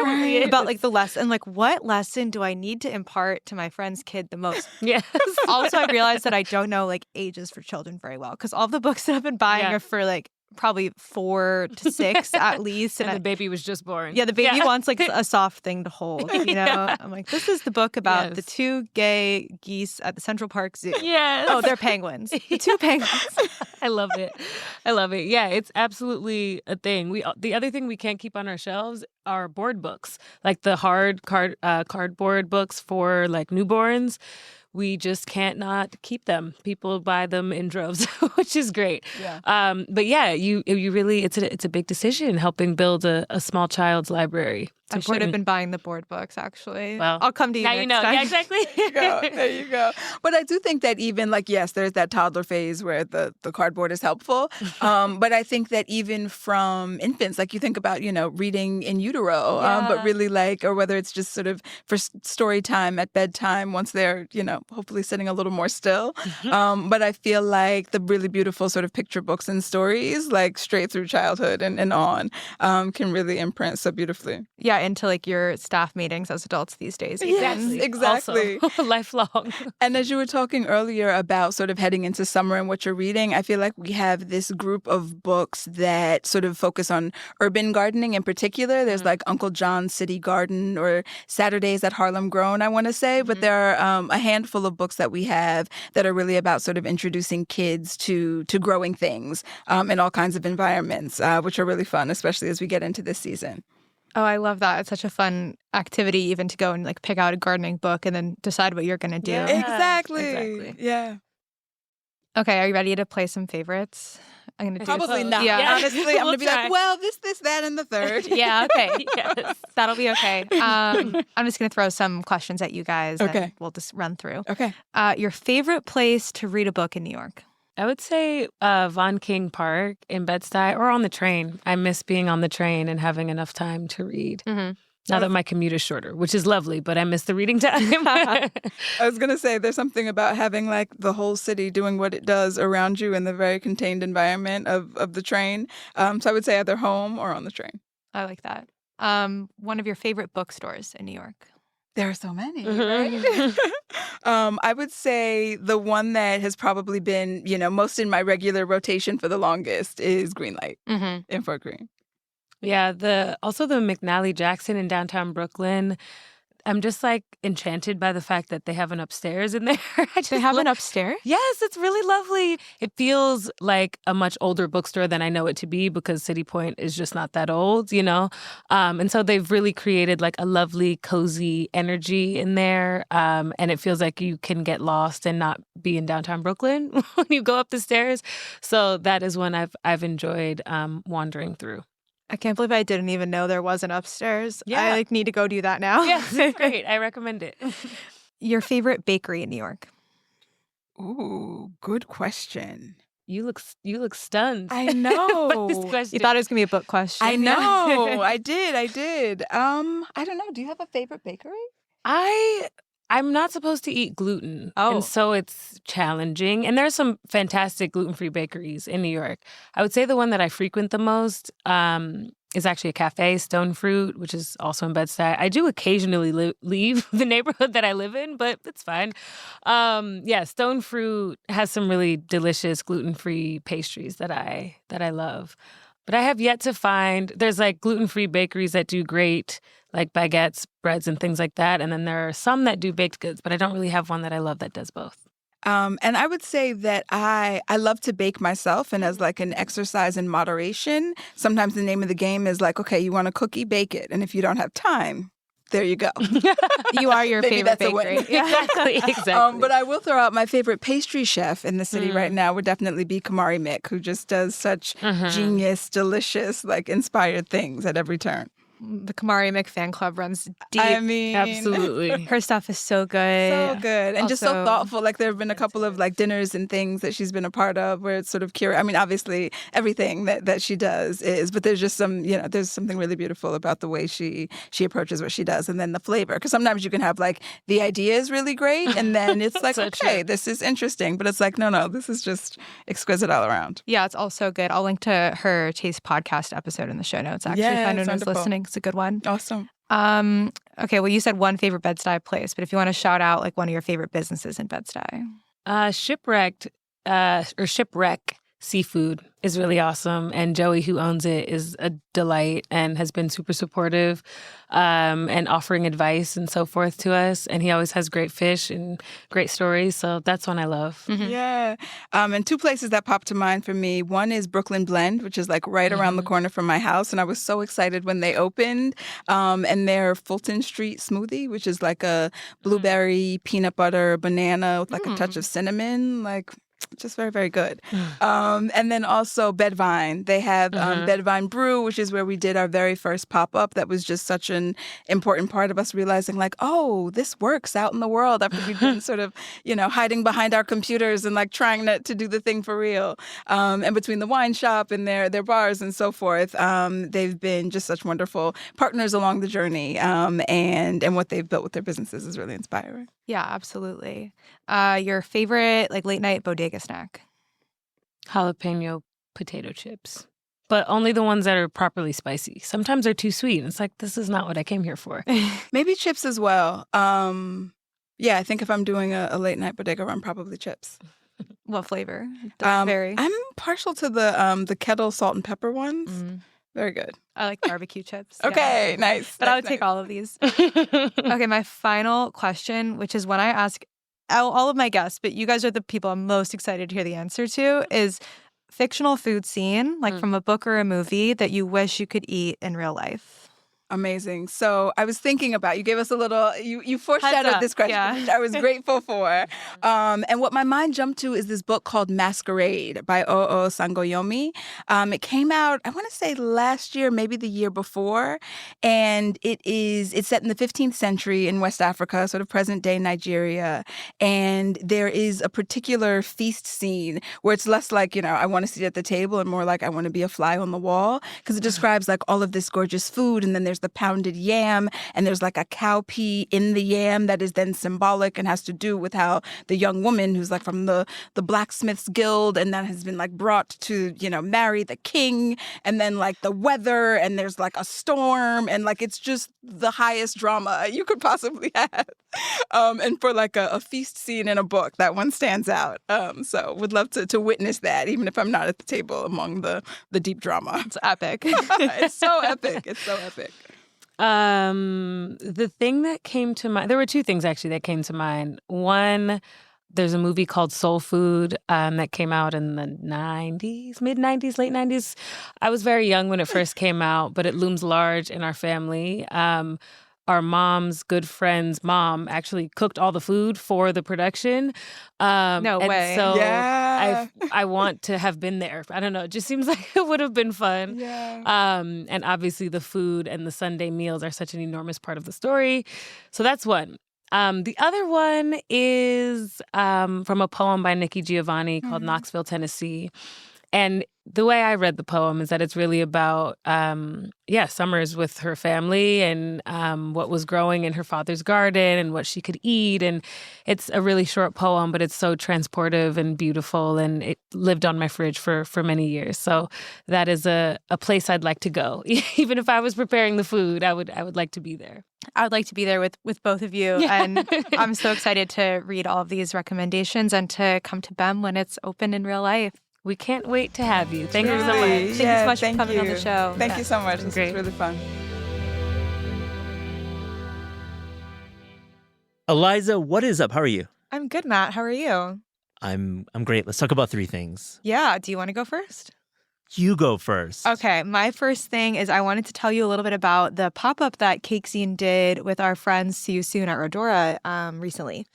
about like the lesson, like what lesson do I need to impart to my friend's kid the most? Yes. Also, I realized that I don't know like ages for children very well, because all the books that I've been buying are for like probably 4 to 6 at least. And the baby was just born. Yeah, the baby wants like a soft thing to hold, I'm like, this is the book about the 2 gay geese at the Central Park Zoo. Yes. Oh, they're penguins. The 2 penguins. I love it. Yeah, it's absolutely a thing. The other thing we can't keep on our shelves are board books, like the cardboard books for like newborns. We just can't not keep them. People buy them in droves, which is great. Yeah. But yeah, you really, it's a big decision helping build a small child's library. I should have been buying the board books, actually. Well, I'll come to you next time. Yeah, exactly. There you go. But I do think that even like, yes, there's that toddler phase where the cardboard is helpful. But I think that even from infants, like you think about, reading in utero, but really like, or whether it's just sort of for story time at bedtime once they're, hopefully sitting a little more still. But I feel like the really beautiful sort of picture books and stories, like straight through childhood and on, can really imprint so beautifully. Yeah, into like your staff meetings as adults these days. Yes, exactly. Also, lifelong. And as you were talking earlier about sort of heading into summer and what you're reading, I feel like we have this group of books that sort of focus on urban gardening in particular. There's like Uncle John's City Garden or Saturdays at Harlem Grown, I want to say. But there are a handful of books that we have that are really about sort of introducing kids to growing things in all kinds of environments, which are really fun, especially as we get into this season. Oh, I love that. It's such a fun activity even to go and like pick out a gardening book and then decide what you're going to do. Yeah. Exactly. Yeah. Okay, are you ready to play some favorites? I'm going to do Probably this. not. Yeah. Honestly, I'm We'll going to be try. like, well, this, that, and the third. Yeah, okay. Yes. That'll be okay. I'm just going to throw some questions at you guys Okay. and we'll just run through. Okay. Your favorite place to read a book in New York? I would say Von King Park in Bed-Stuy or on the train. I miss being on the train and having enough time to read. Mm-hmm. Now that my commute is shorter, which is lovely, but I miss the reading time. I was going to say there's something about having like the whole city doing what it does around you in the very contained environment of the train. So I would say either home or on the train. I like that. One of your favorite bookstores in New York? There are so many, Mhm. right? I would say the one that has probably been, most in my regular rotation for the longest is Greenlight Mm-hmm. in Fort Greene. Yeah, also the McNally Jackson in downtown Brooklyn. I'm just like enchanted by the fact that they have an upstairs in there. They have an upstairs? Yes, it's really lovely. It feels like a much older bookstore than I know it to be because City Point is just not that old, And so they've really created like a lovely, cozy energy in there. And it feels like you can get lost and not be in downtown Brooklyn when you go up the stairs. So that is one I've enjoyed wandering through. I can't believe I didn't even know there was an upstairs. Yeah. I need to go do that now. Yes, it's great. I recommend it. Your favorite bakery in New York? Ooh, good question. You look stunned. I know. By this question. You thought it was going to be a book question. I know. I did. I don't know. Do you have a favorite bakery? I'm not supposed to eat gluten. Oh. And so it's challenging. And there's some fantastic gluten-free bakeries in New York. I would say the one that I frequent the most is actually a cafe, Stone Fruit, which is also in Bed-Stuy. I do occasionally leave the neighborhood that I live in, but it's fine. Stone Fruit has some really delicious gluten-free pastries that I love. But I have yet to find, there's like gluten-free bakeries that do great, like baguettes, breads, and things like that. And then there are some that do baked goods, but I don't really have one that I love that does both. And I would say that I love to bake myself, and as like an exercise in moderation, sometimes the name of the game is like, okay, you want a cookie, bake it. And if you don't have time, there you go. You are your Maybe favorite that's a win. bakery. Exactly. But I will throw out my favorite pastry chef in the city right now would definitely be Kamari Mick, who just does such genius, delicious, like inspired things at every turn. The Kamari Mick fan club runs deep. I mean, Absolutely. Her stuff is so good. so good and just so Also- thoughtful. Like there have been a couple of like dinners and things that she's been a part of where it's sort of curious. I mean, obviously everything that she does is, but there's just some, there's something really beautiful about the way she approaches what she does, and then the flavor. Because sometimes you can have like the idea is really great, and then it's like, So okay, true. this is interesting, but it's like, no, this is just exquisite all around. Yeah, it's all so good. I'll link to her Taste podcast episode in the show notes, actually, Yeah, if anyone's wonderful. listening. It's a good one. Awesome. Okay, well, you said one favorite Bed-Stuy place, but if you want to shout out like one of your favorite businesses in Bed-Stuy. Shipwreck Seafood is really awesome. And Joey, who owns it, is a delight and has been super supportive and offering advice and so forth to us. And he always has great fish and great stories. So that's one I love. Yeah. And two places that popped to mind for me. One is Brooklyn Blend, which is like right around the corner from my house. And I was so excited when they opened. And their Fulton Street smoothie, which is like a blueberry, peanut butter, banana with like a touch of cinnamon, like just very, very good. And then also Bedvine. They have Bedvine Brew, which is where we did our very first pop-up. That was just such an important part of us realizing like, oh, this works out in the world after we've been sort of, hiding behind our computers and like trying to do the thing for real. And between the wine shop and their bars and so forth, they've been just such wonderful partners along the journey. And what they've built with their businesses is really inspiring. Yeah, absolutely. Your favorite like late night bodega snack? Jalapeno potato chips. but only the ones that are properly spicy. Sometimes they're too sweet. And it's like, this is not what I came here for. Maybe chips as well. Yeah, I think if I'm doing a late night bodega run, probably chips. What flavor? Does vary. I'm partial to the kettle salt and pepper ones. Very good. I like barbecue chips. Okay, yeah. nice. But I would take all of these. Okay, my final question, which is one I ask all of my guests, but you guys are the people I'm most excited to hear the answer to, is fictional food scene, like from a book or a movie, that you wish you could eat in real life. Amazing. So I was thinking about, you gave us a little, you foreshadowed this question, which I was grateful for. And what my mind jumped to is this book called Masquerade by O.O. Sangoyomi. It came out, I want to say last year, maybe the year before. And it's set in the 15th century in West Africa, sort of present day Nigeria. And there is a particular feast scene where it's less like, I want to sit at the table and more like I want to be a fly on the wall, because it describes like all of this gorgeous food. And then there's the pounded yam, and there's like a cowpea in the yam that is then symbolic and has to do with how the young woman who's like from the blacksmith's guild and that has been like brought to, marry the king, and then like the weather, and there's like a storm, and like it's just the highest drama you could possibly have. And for like a feast scene in a book, that one stands out. So would love to witness that, even if I'm not at the table among the deep drama. It's epic. It's so epic. It's so epic. The thing that came to mind, there were two things actually that came to mind. One, there's a movie called Soul Food that came out in the 90s, mid-90s, late 90s. I was very young when it first came out, but it looms large in our family. Our mom's good friend's mom actually cooked all the food for the production. No way. So yeah. I want to have been there. I don't know. It just seems like it would have been fun. Yeah. And obviously the food and the Sunday meals are such an enormous part of the story. So that's one. The other one is from a poem by Nikki Giovanni called Knoxville, Tennessee. And the way I read the poem is that it's really about, summers with her family and what was growing in her father's garden and what she could eat. And it's a really short poem, but it's so transportive and beautiful. And it lived on my fridge for many years. So that is a place I'd like to go. Even if I was preparing the food, I would like to be there. I would like to be there with both of you. Yeah. And I'm so excited to read all of these recommendations and to come to BEM when it's open in real life. We can't wait to have you. Thank you so much. Thank you so much for coming on the show. Thank you so much. This was really fun. Eliza, what is up? How are you? I'm good, Matt. How are you? I'm great. Let's talk about three things. Yeah. Do you want to go first? You go first. Okay. My first thing is I wanted to tell you a little bit about the pop-up that Cake Scene did with our friends See You Soon at Rodora recently.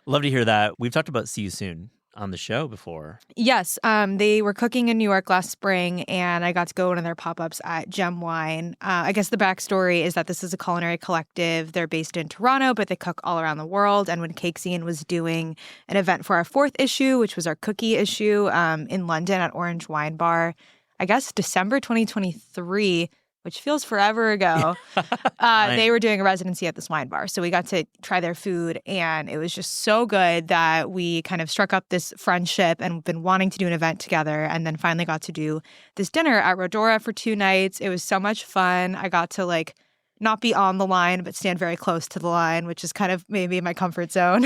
Love to hear that. We've talked about See You Soon on the show before. Yes. They were cooking in New York last spring, and I got to go to one of their pop-ups at Gem Wine. I guess the backstory is that this is a culinary collective. They're based in Toronto, but they cook all around the world. And when Cake Scene was doing an event for our fourth issue, which was our cookie issue in London at Orange Wine Bar, I guess December 2023, which feels forever ago, they were doing a residency at this wine bar. So we got to try their food, and it was just so good that we kind of struck up this friendship and been wanting to do an event together, and then finally got to do this dinner at Rodora for 2 nights. It was so much fun. I got to not be on the line, but stand very close to the line, which is kind of maybe my comfort zone.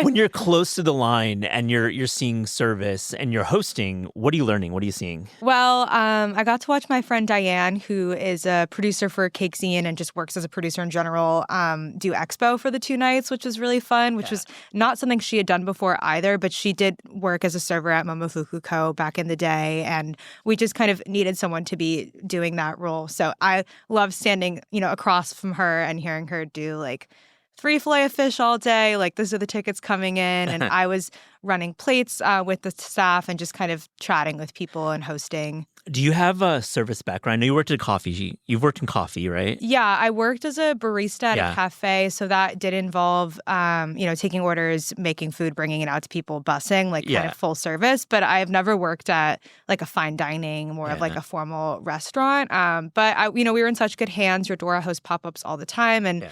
When you're close to the line and you're seeing service and you're hosting, what are you learning? What are you seeing? Well, I got to watch my friend Diane, who is a producer for Cake Scene and just works as a producer in general, do expo for the 2 nights, which was really fun, which was not something she had done before either, but she did work as a server at Momofuku Co. back in the day, and we just kind of needed someone to be doing that role. So I love standing, across from her and hearing her do free fillet of fish all day. Those are the tickets coming in. And I was running plates with the staff and just kind of chatting with people and hosting. Do you have a service background? I know you worked at coffee. You've worked in coffee, right? Yeah, I worked as a barista at a cafe. So that did involve, taking orders, making food, bringing it out to people, busing, kind of full service. But I've never worked at a fine dining, more of a formal restaurant. But we were in such good hands. Rodora hosts pop-ups all the time. And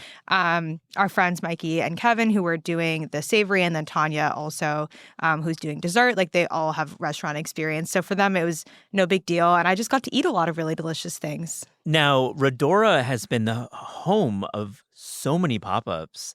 our friends, Mikey and Kevin, who were doing the savory, and then Tanya also, who's doing dessert, they all have restaurant experience. So for them, it was no big deal. deal. And I just got to eat a lot of really delicious things. Now, Redora has been the home of so many pop-ups.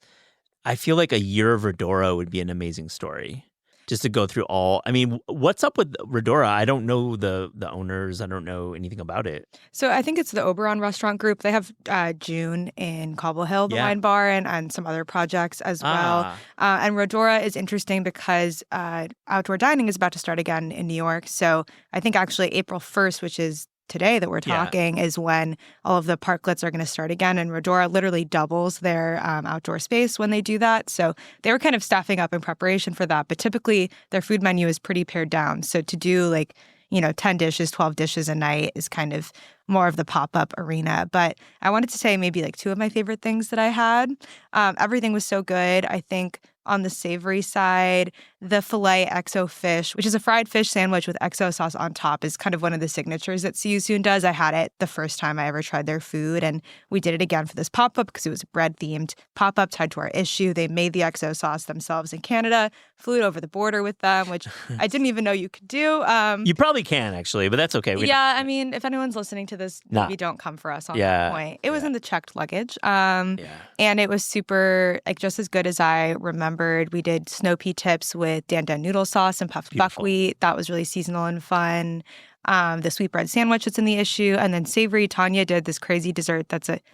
I feel like a year of Redora would be an amazing story. Just to go through all, I mean, what's up with Redora? I don't know the owners. I don't know anything about it. So I think it's the Oberon Restaurant Group. They have June in Cobble Hill, the wine bar, and some other projects as well. And Redora is interesting because outdoor dining is about to start again in New York. So I think actually April 1st, which is today that we're talking, is when all of the parklets are going to start again. And Redora literally doubles their outdoor space when they do that. So they were kind of staffing up in preparation for that. But typically their food menu is pretty pared down. So to do 10 dishes, 12 dishes a night is kind of more of the pop-up arena. But I wanted to say maybe two of my favorite things that I had. Everything was so good. I think on the savory side, the filet XO fish, which is a fried fish sandwich with XO sauce on top, is kind of one of the signatures that See You Soon does. I had it the first time I ever tried their food, and we did it again for this pop-up because it was a bread-themed pop-up tied to our issue. They made the XO sauce themselves in Canada, flew it over the border with them, which I didn't even know you could do. You probably can, actually, but that's okay. I mean, if anyone's listening to this, maybe don't come for us on that point. It was in the checked luggage, and it was super, just as good as I remembered. We did snow pea tips with dan noodle sauce and puffed buckwheat. That was really seasonal and fun. The sweetbread sandwich that's in the issue. And then savory, Tanya did this crazy dessert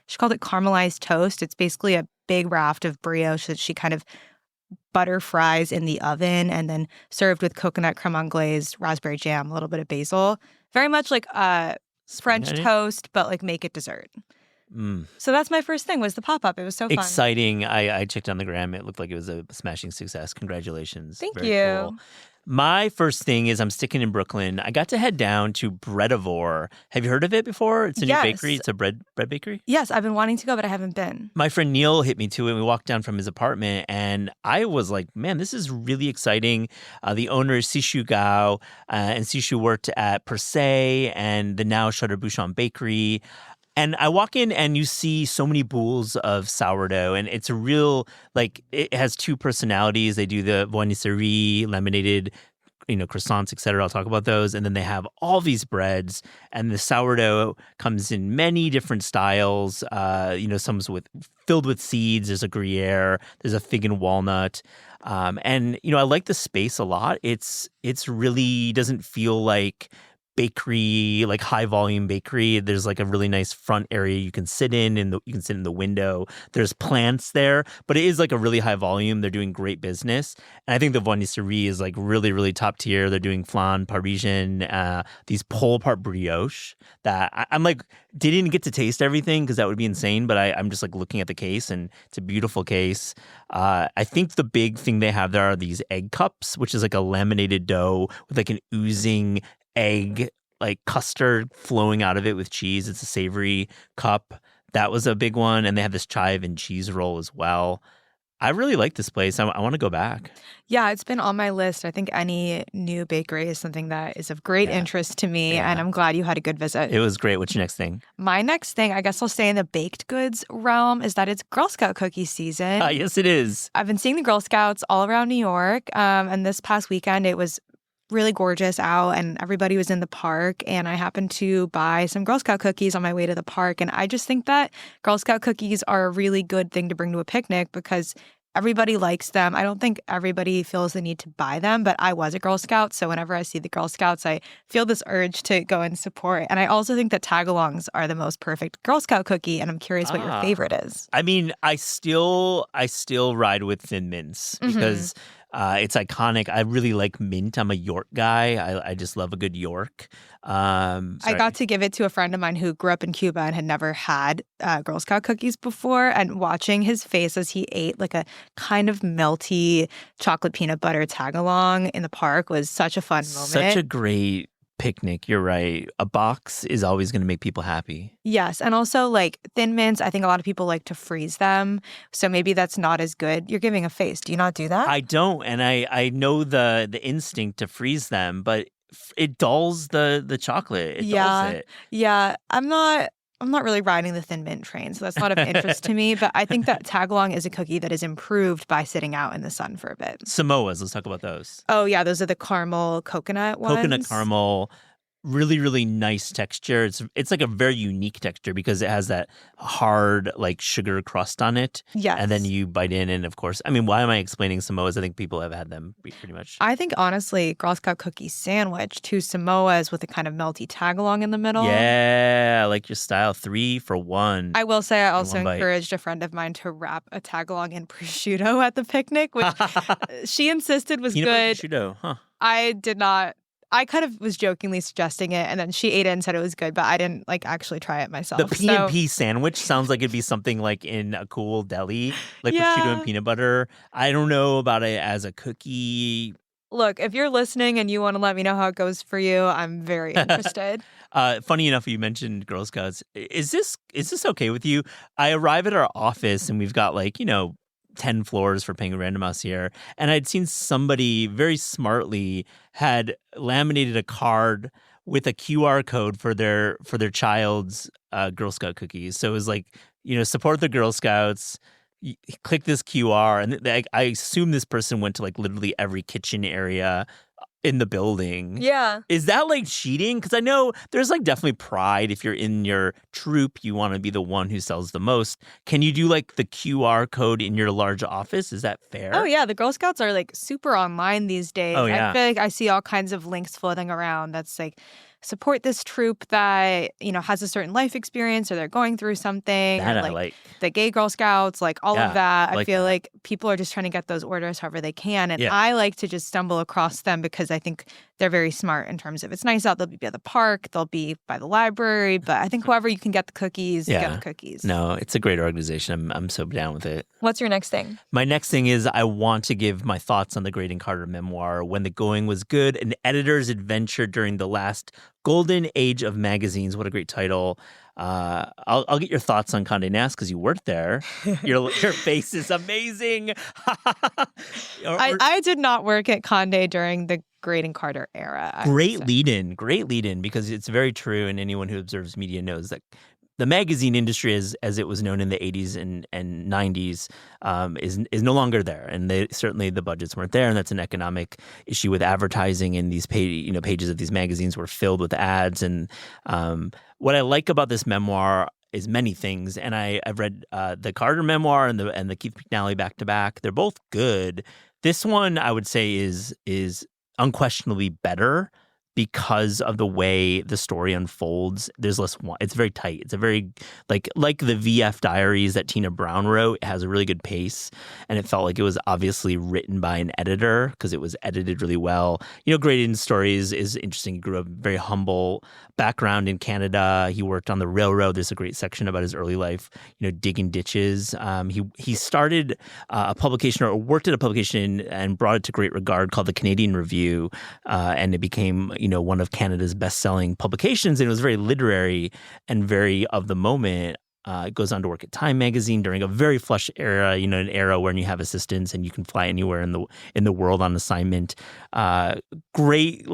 she called it caramelized toast. It's basically a big raft of brioche that she kind of butter fries in the oven and then served with coconut creme anglaise, raspberry jam, a little bit of basil. Very much like French toast, but make it dessert. So that's my first thing was the pop-up. It was so fun. Exciting. I checked on the gram. It looked like it was a smashing success. Congratulations. Thank Very you. Cool. My first thing is I'm sticking in Brooklyn. I got to head down to Breadivore. Have you heard of it before? It's a new bakery. It's a bread bakery. Yes, I've been wanting to go, but I haven't been. My friend Neil hit me to it. We walked down from his apartment, and I was like, man, this is really exciting. The owner is Sishu Gao, and Sishu worked at Per Se and the now Shuttered Bouchon Bakery. And I walk in and you see so many bowls of sourdough, and it's a real, it has two personalities. They do the viennoiserie, laminated, croissants, et cetera. I'll talk about those. And then they have all these breads, and the sourdough comes in many different styles. Some's filled with seeds. There's a Gruyere. There's a fig and walnut. And I like the space a lot. It's really doesn't feel like bakery, high volume bakery. There's a really nice front area you can sit in, and you can sit in the window. There's plants there, but it is a really high volume. They're doing great business, and I think the viennoiserie is really, really top tier. They're doing flan, parisian, these pole part brioche that I'm didn't get to taste everything because that would be insane. But I'm just looking at the case, and it's a beautiful case. I think the big thing they have there are these egg cups, which is a laminated dough with an oozing egg custard flowing out of it with cheese. It's a savory cup. That was a big one. And they have this chive and cheese roll as well. I really like this place. I want to go back. Yeah, it's been on my list. I think any new bakery is something that is of great interest to me, and I'm glad you had a good visit. It was great. What's your next thing? My next thing, I guess I'll stay in the baked goods realm, is that it's Girl Scout cookie season. Yes, it is. I've been seeing the Girl Scouts all around New York, and this past weekend it was really gorgeous out and everybody was in the park, and I happened to buy some Girl Scout cookies on my way to the park. And I just think that Girl Scout cookies are a really good thing to bring to a picnic because everybody likes them. I don't think everybody feels the need to buy them, but I was a Girl Scout, so whenever I see the Girl Scouts, I feel this urge to go and support. And I also think that tagalongs are the most perfect Girl Scout cookie, and I'm curious what your favorite is. I mean, I still ride with Thin Mints because it's iconic. I really like mint. I'm a York guy. I just love a good York. I got to give it to a friend of mine who grew up in Cuba and had never had Girl Scout cookies before. And watching his face as he ate a kind of melty chocolate peanut butter tagalong in the park was such a fun moment. Such a great picnic. You're right. A box is always going to make people happy. Yes. And also Thin Mints, I think a lot of people like to freeze them. So maybe that's not as good. You're giving a face. Do you not do that? I don't. And I know the instinct to freeze them, but it dulls the chocolate. It dulls it. Yeah. I'm not really riding the Thin Mint train, so that's not of interest to me. But I think that tagalong is a cookie that is improved by sitting out in the sun for a bit. Samoas, let's talk about those. Oh, yeah, those are the caramel coconut ones. Coconut caramel. really, really nice texture. It's like a very unique texture because it has that hard like sugar crust on it. Yes. And then you bite in, and of course, I mean, why am I explaining Samoas? I think people have had them pretty much. I think honestly, Girl Scout cookie sandwich, 2 Samoas with a kind of melty tag along in the middle. Yeah, I like your style. 3 for 1. I will say I also one bite. encouraged a friend of mine to wrap a tag along in prosciutto at the picnic, which she insisted was Peanut butter good. prosciutto, huh? I did not. I kind of was jokingly suggesting it, and then she ate it and said it was good, but I didn't like actually try it myself. The P&P sandwich sounds like it'd be something like in a cool deli, like Yeah. prosciutto and peanut butter. I don't know about it as a cookie. Look, if you're listening and you want to let me know how it goes for you, I'm very interested. Funny enough, you mentioned Girl Scouts. Is this okay with you? I arrive at our office and we've got 10 floors for Penguin Random House here. And I'd seen somebody very smartly had laminated a card with a QR code for their child's Girl Scout cookies. So it was like, support the Girl Scouts. You click this QR, and I assume this person went to literally every kitchen area in the building. Yeah. Is that cheating? Because I know there's definitely pride. If you're in your troop, you want to be the one who sells the most. Can you do the QR code in your large office? Is that fair? Oh, yeah. The Girl Scouts are super online these days. Oh, yeah. I feel like I see all kinds of links floating around that's support this troop that, has a certain life experience or they're going through something. That or, I like. The gay Girl Scouts, all Yeah, of that. I like feel that. like people are just trying to get those orders however they can. And Yeah. I like to just stumble across them because I think they're very smart in terms of it's nice out. They'll be by the park. They'll be by the library. But I think whoever you can get the cookies, Yeah. get the cookies. No, it's a great organization. I'm so down with it. What's your next thing? My next thing is I want to give my thoughts on the Graydon Carter memoir, When the Going Was Good, an editor's adventure during the last golden age of magazines. What a great title. I'll get your thoughts on Condé Nast because you worked there. Your face is amazing. I did not work at Condé during the Graydon Carter era. Great lead-in because it's very true, and anyone who observes media knows that the magazine industry, as it was known in the 80s and 90s, is no longer there. And certainly the budgets weren't there. And that's an economic issue with advertising. And these pages of these magazines were filled with ads. And what I like about this memoir is many things. And I've read the Carter memoir and the Keith McNally back to back. They're both good. This one, I would say, is unquestionably better because of the way the story unfolds. There's less. It's very tight. It's a very like the VF Diaries that Tina Brown wrote. It has a really good pace, and it felt like it was obviously written by an editor because it was edited really well. Graydon's story is interesting. He grew up very humble background in Canada. He worked on the railroad. There's a great section about his early life. Digging ditches. He started a publication or worked at a publication and brought it to great regard called the Canadian Review, and it became one of Canada's best-selling publications, and it was very literary and very of the moment. It goes on to work at Time magazine during a very flush era, an era when you have assistants and you can fly anywhere in the world on assignment. Great,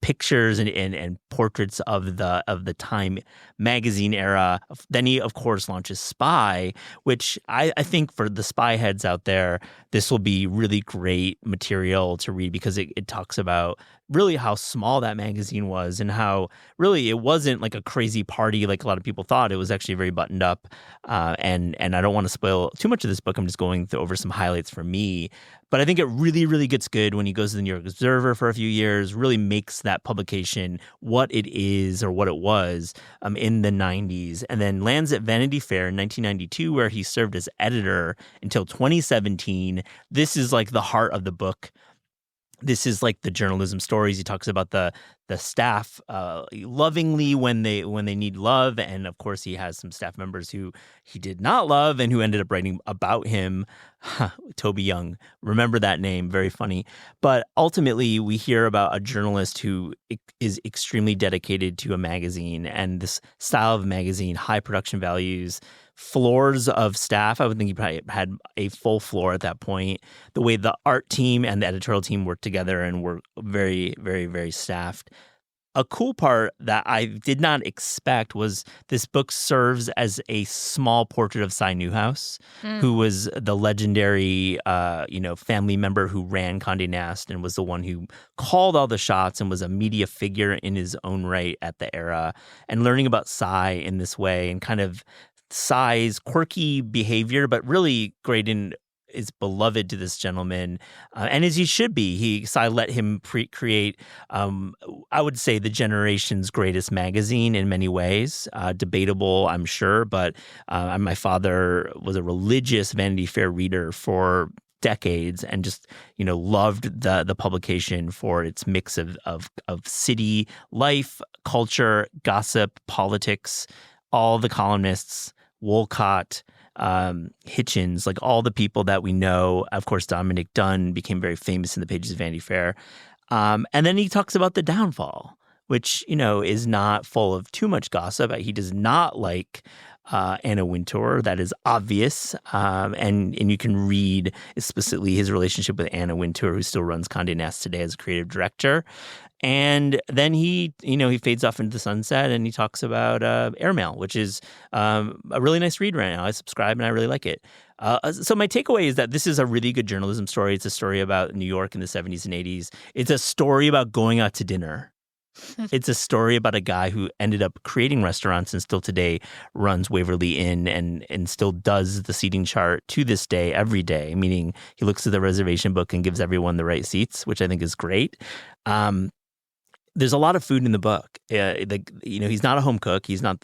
pictures and portraits of the Time magazine era. Then he, of course, launches Spy, which I think for the spy heads out there, this will be really great material to read because it talks about really how small that magazine was and how really it wasn't like a crazy party like a lot of people thought. It was actually very buttoned up. And I don't want to spoil too much of this book. I'm just going over some highlights for me. But I think it really, really gets good when he goes to the New York Observer for a few years, really makes that publication what it is or what it was in the 90s, and then lands at Vanity Fair in 1992, where he served as editor until 2017. This is the heart of the book. This is the journalism stories. He talks about the staff lovingly when they need love, and of course he has some staff members who he did not love and who ended up writing about him. Toby Young, remember that name? Very funny. But ultimately, we hear about a journalist who is extremely dedicated to a magazine and this style of magazine, high production values. Floors of staff. I would think he probably had a full floor at that point. The way the art team and the editorial team worked together and were very, very, very staffed. a cool part that I did not expect was this book serves as a small portrait of Cy Newhouse, who was the legendary, family member who ran Condé Nast and was the one who called all the shots and was a media figure in his own right at the era. And learning about Cy in this way and kind of Cy's quirky behavior, but really Graydon is beloved to this gentleman, and as he should be. Cy let him create, I would say, the generation's greatest magazine in many ways. Debatable, I'm sure, but my father was a religious Vanity Fair reader for decades and just loved the publication for its mix of city life, culture, gossip, politics, all the columnists, Wolcott, Hitchens, like all the people that we know. Of course, Dominic Dunn became very famous in the pages of Vanity Fair. And then he talks about the downfall, which, is not full of too much gossip. He does not like Anna Wintour. That is obvious. And you can read explicitly his relationship with Anna Wintour, who still runs Condé Nast today as a creative director. And then he fades off into the sunset and he talks about Airmail, which is a really nice read right now. I subscribe and I really like it. So my takeaway is that this is a really good journalism story. It's a story about New York in the 70s and 80s. It's a story about going out to dinner. It's a story about a guy who ended up creating restaurants and still today runs Waverly Inn and still does the seating chart to this day, every day, meaning he looks at the reservation book and gives everyone the right seats, which I think is great. There's a lot of food in the book. He's not a home cook. He's not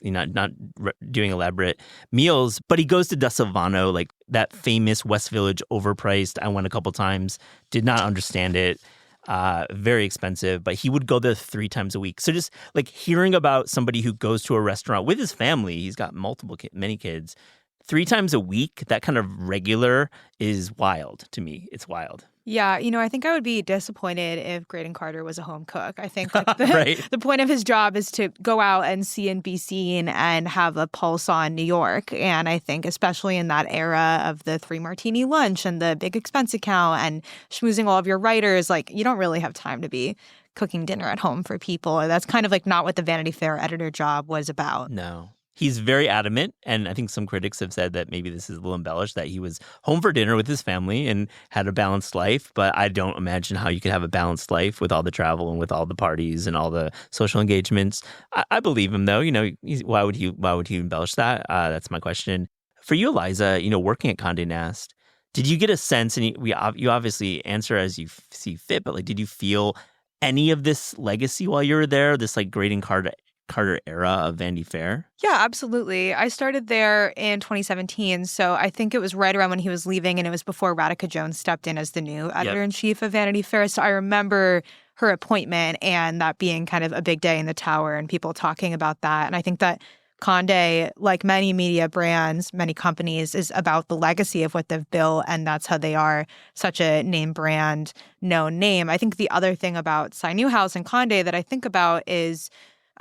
doing elaborate meals, but he goes to Da Silvano, like that famous West Village, overpriced. I went a couple times, did not understand it. Very expensive, but he would go there 3 times a week. So just like hearing about somebody who goes to a restaurant with his family, he's got many kids, 3 times a week, that kind of regular is wild to me. It's wild. Yeah, I think I would be disappointed if Graydon Carter was a home cook. I think like Right. the point of his job is to go out and see and be seen and have a pulse on New York. And I think especially in that era of the 3 martini lunch and the big expense account and schmoozing all of your writers, like you don't really have time to be cooking dinner at home for people. That's kind of like not what the Vanity Fair editor job was about. No. He's very adamant, and I think some critics have said that maybe this is a little embellished, that he was home for dinner with his family and had a balanced life. But I don't imagine how you could have a balanced life with all the travel and with all the parties and all the social engagements. I believe him, though. Why would he embellish that? That's my question. For you, Eliza, working at Condé Nast, did you get a sense, and you obviously answer as you see fit, but like, did you feel any of this legacy while you were there, this like Graydon Carter era of Vanity Fair? Yeah, absolutely. I started there in 2017, so I think it was right around when he was leaving, and it was before Radhika Jones stepped in as the new editor-in-chief of Vanity Fair. So I remember her appointment and that being kind of a big day in the tower and people talking about that. And I think that Condé, like many media brands, many companies, is about the legacy of what they've built, and that's how they are such a name brand, known name. I think the other thing about Cy Newhouse and Condé that I think about is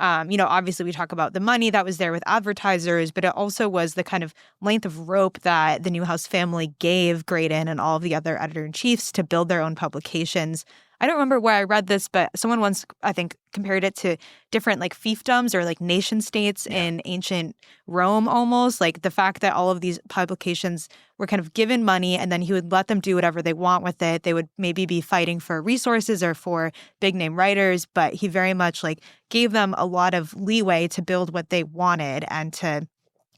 obviously we talk about the money that was there with advertisers, but it also was the kind of length of rope that the Newhouse family gave Graydon and all of the other editor-in-chiefs to build their own publications. I don't remember where I read this, but someone once, I think, compared it to different like fiefdoms or like nation states in ancient Rome almost. Like the fact that all of these publications were kind of given money and then he would let them do whatever they want with it. They would maybe be fighting for resources or for big name writers, but he very much like gave them a lot of leeway to build what they wanted and to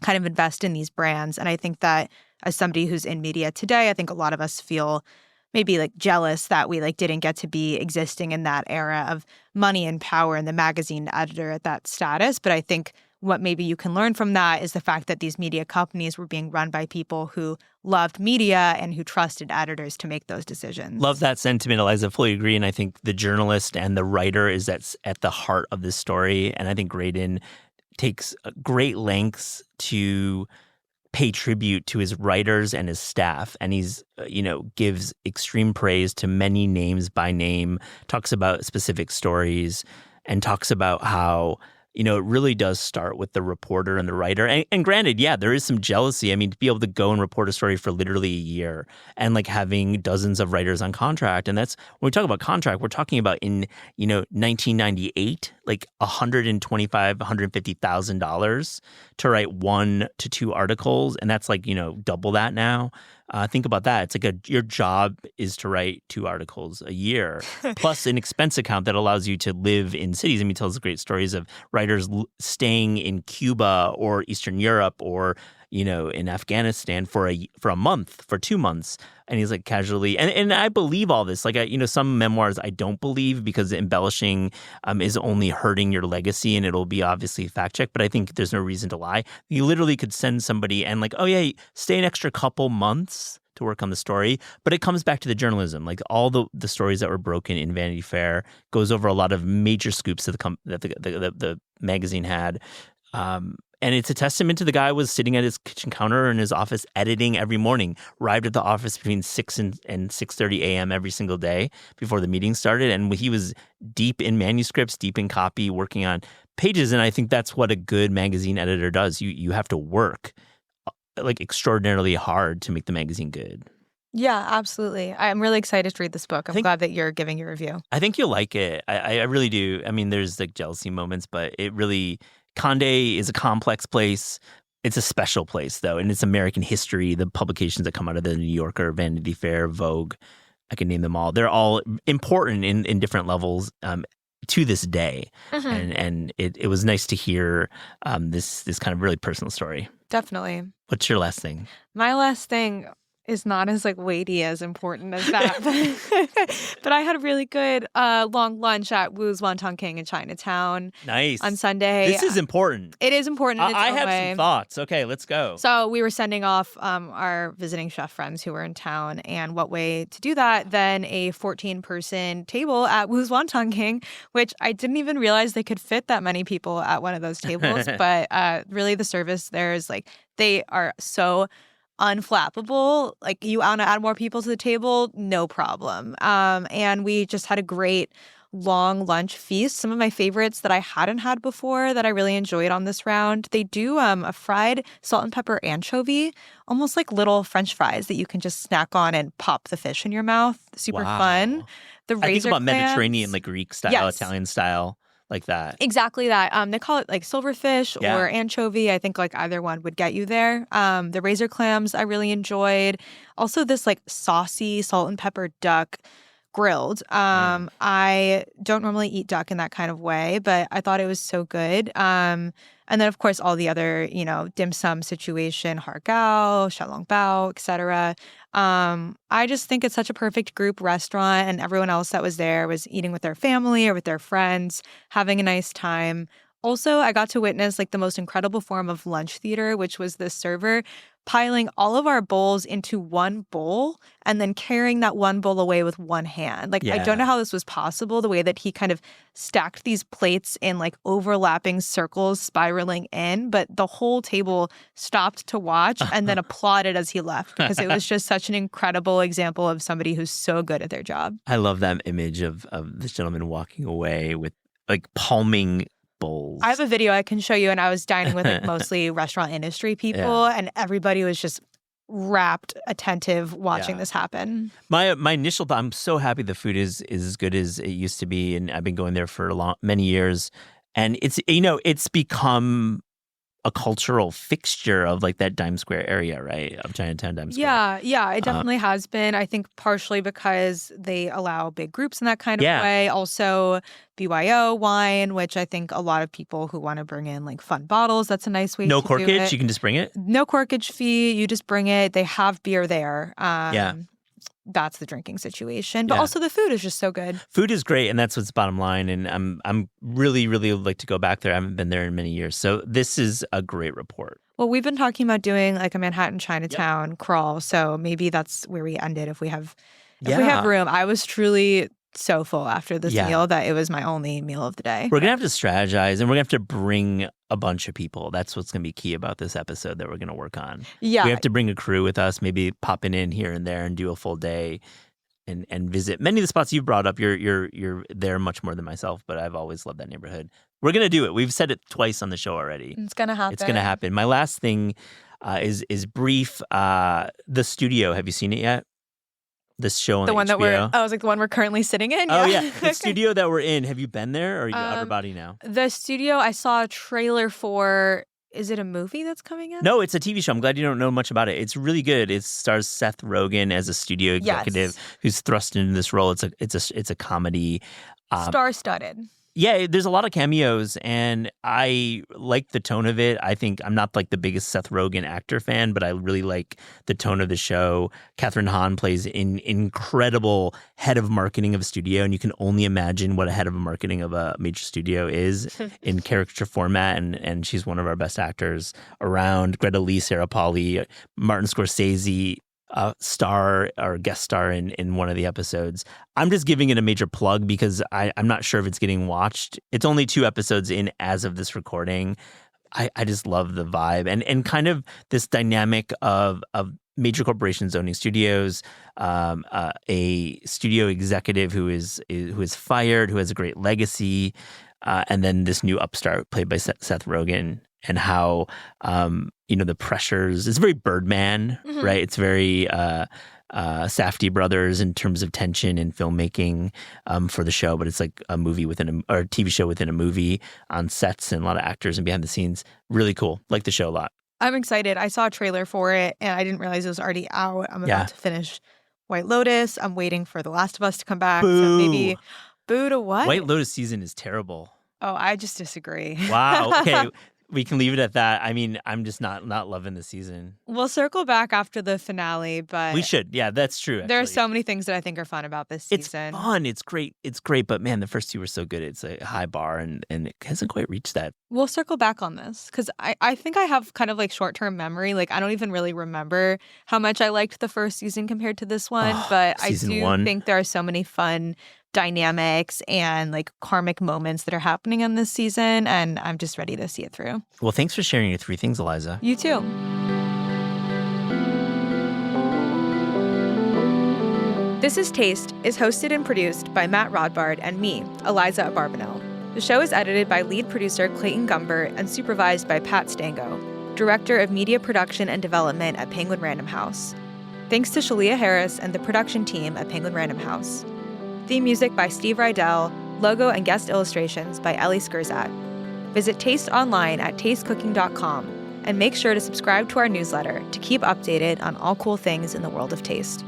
kind of invest in these brands. And I think that as somebody who's in media today, I think a lot of us feel maybe like jealous that we like didn't get to be existing in that era of money and power and the magazine editor at that status. But I think what maybe you can learn from that is the fact that these media companies were being run by people who loved media and who trusted editors to make those decisions. Love that sentiment, Eliza. Fully agree. And I think the journalist and the writer is at the heart of this story. And I think Graydon takes great lengths to pay tribute to his writers and his staff. And he's, gives extreme praise to many names by name, talks about specific stories, and talks about how it really does start with the reporter and the writer. And granted, yeah, there is some jealousy. I mean, to be able to go and report a story for literally a year and like having dozens of writers on contract. And that's when we talk about contract, we're talking about in, 1998, like $125,000, $150,000 to write 1 to 2 articles. And that's like, double that now. Think about that. It's like your job is to write 2 articles a year, plus an expense account that allows you to live in cities. I mean, he tells great stories of writers staying in Cuba or Eastern Europe or in Afghanistan for a month, for 2 months, and he's like casually. And I believe all this. Like some memoirs I don't believe because embellishing is only hurting your legacy, and it'll be obviously fact checked. But I think there's no reason to lie. You literally could send somebody and like, oh yeah, stay an extra couple months to work on the story. But it comes back to the journalism. Like all the stories that were broken in Vanity Fair goes over a lot of major scoops that the magazine had. And it's a testament to the guy who was sitting at his kitchen counter in his office editing every morning, arrived at the office between 6 and 6:30 a.m. every single day before the meeting started. And he was deep in manuscripts, deep in copy, working on pages. And I think that's what a good magazine editor does. You have to work like extraordinarily hard to make the magazine good. Yeah, absolutely. I'm really excited to read this book. I'm glad that you're giving your review. I think you'll like it. I really do. I mean, there's like jealousy moments, but it really... Condé is a complex place. It's a special place, though, and it's American history. The publications that come out of the New Yorker, Vanity Fair, Vogue, I can name them all. They're all important in different levels to this day. Mm-hmm. And it was nice to hear this kind of really personal story. Definitely. What's your last thing? My last thing is not as like weighty as important as that. But I had a really good long lunch at Wu's Wonton King in Chinatown. Nice. On Sunday. This is important. It is important in its I own have way. some thoughts. Okay, let's go. So we were sending off our visiting chef friends who were in town, and what way to do that than a 14-person table at Wu's Wonton King, which I didn't even realize they could fit that many people at one of those tables. But really the service there is like, they are so unflappable. Like you want to add more people to the table, no problem. And we just had a great long lunch feast. Some of my favorites that I hadn't had before that I really enjoyed on this round. They do a fried salt and pepper anchovy, almost like little French fries that you can just snack on and pop the fish in your mouth. Super fun. The razor I think about clams, Mediterranean, like Greek style, yes. Italian style. Like that. Exactly that. They call it like silverfish or anchovy. I think like either one would get you there. The razor clams I really enjoyed. Also this like saucy salt and pepper duck grilled. I don't normally eat duck in that kind of way, but I thought it was so good. And then of course all the other, dim sum situation, har gow, xiaolong bao, etc. I just think it's such a perfect group restaurant, and everyone else that was there was eating with their family or with their friends, having a nice time. Also, I got to witness like the most incredible form of lunch theater, which was the server piling all of our bowls into one bowl and then carrying that one bowl away with one hand. Like, I don't know how this was possible, the way that he kind of stacked these plates in like overlapping circles spiraling in, but the whole table stopped to watch and then applauded as he left because it was just such an incredible example of somebody who's so good at their job. I love that image of this gentleman walking away with like palming bowls. I have a video I can show you, and I was dining with like mostly restaurant industry people, and everybody was just rapt, attentive, watching this happen. My initial thought, I'm so happy the food is as good as it used to be, and I've been going there for many years, and it's become a cultural fixture of like that Times Square area, right? Of Chinatown, Times Square. Yeah, it definitely has been. I think partially because they allow big groups in that kind of way. Also, BYO wine, which I think a lot of people who want to bring in like fun bottles, that's a nice way to do it. No corkage, you can just bring it? No corkage fee, you just bring it. They have beer there. That's the drinking situation. But also the food is just so good. Food is great, and that's what's bottom line. And I'm really, really like to go back there. I haven't been there in many years. So this is a great report. Well, we've been talking about doing like a Manhattan Chinatown crawl. So maybe that's where we end it if we have room. I was truly so full after this meal that it was my only meal of the day. We're going to have to strategize, and we're going to have to bring a bunch of people. That's what's going to be key about this episode that we're going to work on. Yeah. We have to bring a crew with us, maybe popping in here and there and do a full day. and visit many of the spots you've brought up. You're there much more than myself, but I've always loved that neighborhood. We're gonna do it. We've said it twice on the show already. It's gonna happen. It's gonna happen. My last thing is brief. The Studio. Have you seen it yet? This show on The one that HBO. I was like the one we're currently sitting in. Oh yeah, the studio that we're in. Have you been there, or are you outer body now? The studio I saw a trailer for. Is it a movie that's coming out? No, it's a TV show. I'm glad you don't know much about it. It's really good. It stars Seth Rogen as a studio executive who's thrust into this role. It's a comedy. Star-studded. Yeah, there's a lot of cameos, and I like the tone of it. I think I'm not like the biggest Seth Rogen actor fan, but I really like the tone of the show. Kathryn Hahn plays an incredible head of marketing of a studio, and you can only imagine what a head of marketing of a major studio is in caricature format, and she's one of our best actors around. Greta Lee, Sarah Polley, Martin Scorsese, star or guest star in one of the episodes. I'm just giving it a major plug because I'm not sure if it's getting watched. It's only 2 episodes in as of this recording. I just love the vibe and kind of this dynamic of major corporations owning studios, a studio executive who is fired, who has a great legacy, and then this new upstart played by Seth Rogen. And how, the pressures, it's very Birdman, right? It's very Safdie brothers in terms of tension and filmmaking for the show. But it's like a movie or a TV show within a movie on sets and a lot of actors and behind the scenes. Really cool. Like the show a lot. I'm excited. I saw a trailer for it and I didn't realize it was already out. I'm about to finish White Lotus. I'm waiting for The Last of Us to come back. Boo. So maybe boo to what? White Lotus season is terrible. Oh, I just disagree. Wow. Okay. We can leave it at that. I mean, I'm just not loving the season. We'll circle back after the finale, but we should. Yeah, that's true. Actually. There are so many things that I think are fun about this season. It's fun. It's great. It's great. But man, the first 2 were so good. It's a high bar, and it hasn't quite reached that. We'll circle back on this because I think I have kind of like short-term memory. Like I don't even really remember how much I liked the first season compared to this one. But I do think there are so many fun dynamics and like karmic moments that are happening in this season, and I'm just ready to see it through. Well, thanks for sharing your 3 things, Eliza. You too. This is Taste is hosted and produced by Matt Rodbard and me, Eliza Abarbanel. The show is edited by lead producer Clayton Gumbert and supervised by Pat Stango, Director of Media Production and Development at Penguin Random House. Thanks to Shalia Harris and the production team at Penguin Random House. Theme music by Steve Rydell, logo and guest illustrations by Ellie Skurzat. Visit Taste online at tastecooking.com and make sure to subscribe to our newsletter to keep updated on all cool things in the world of taste.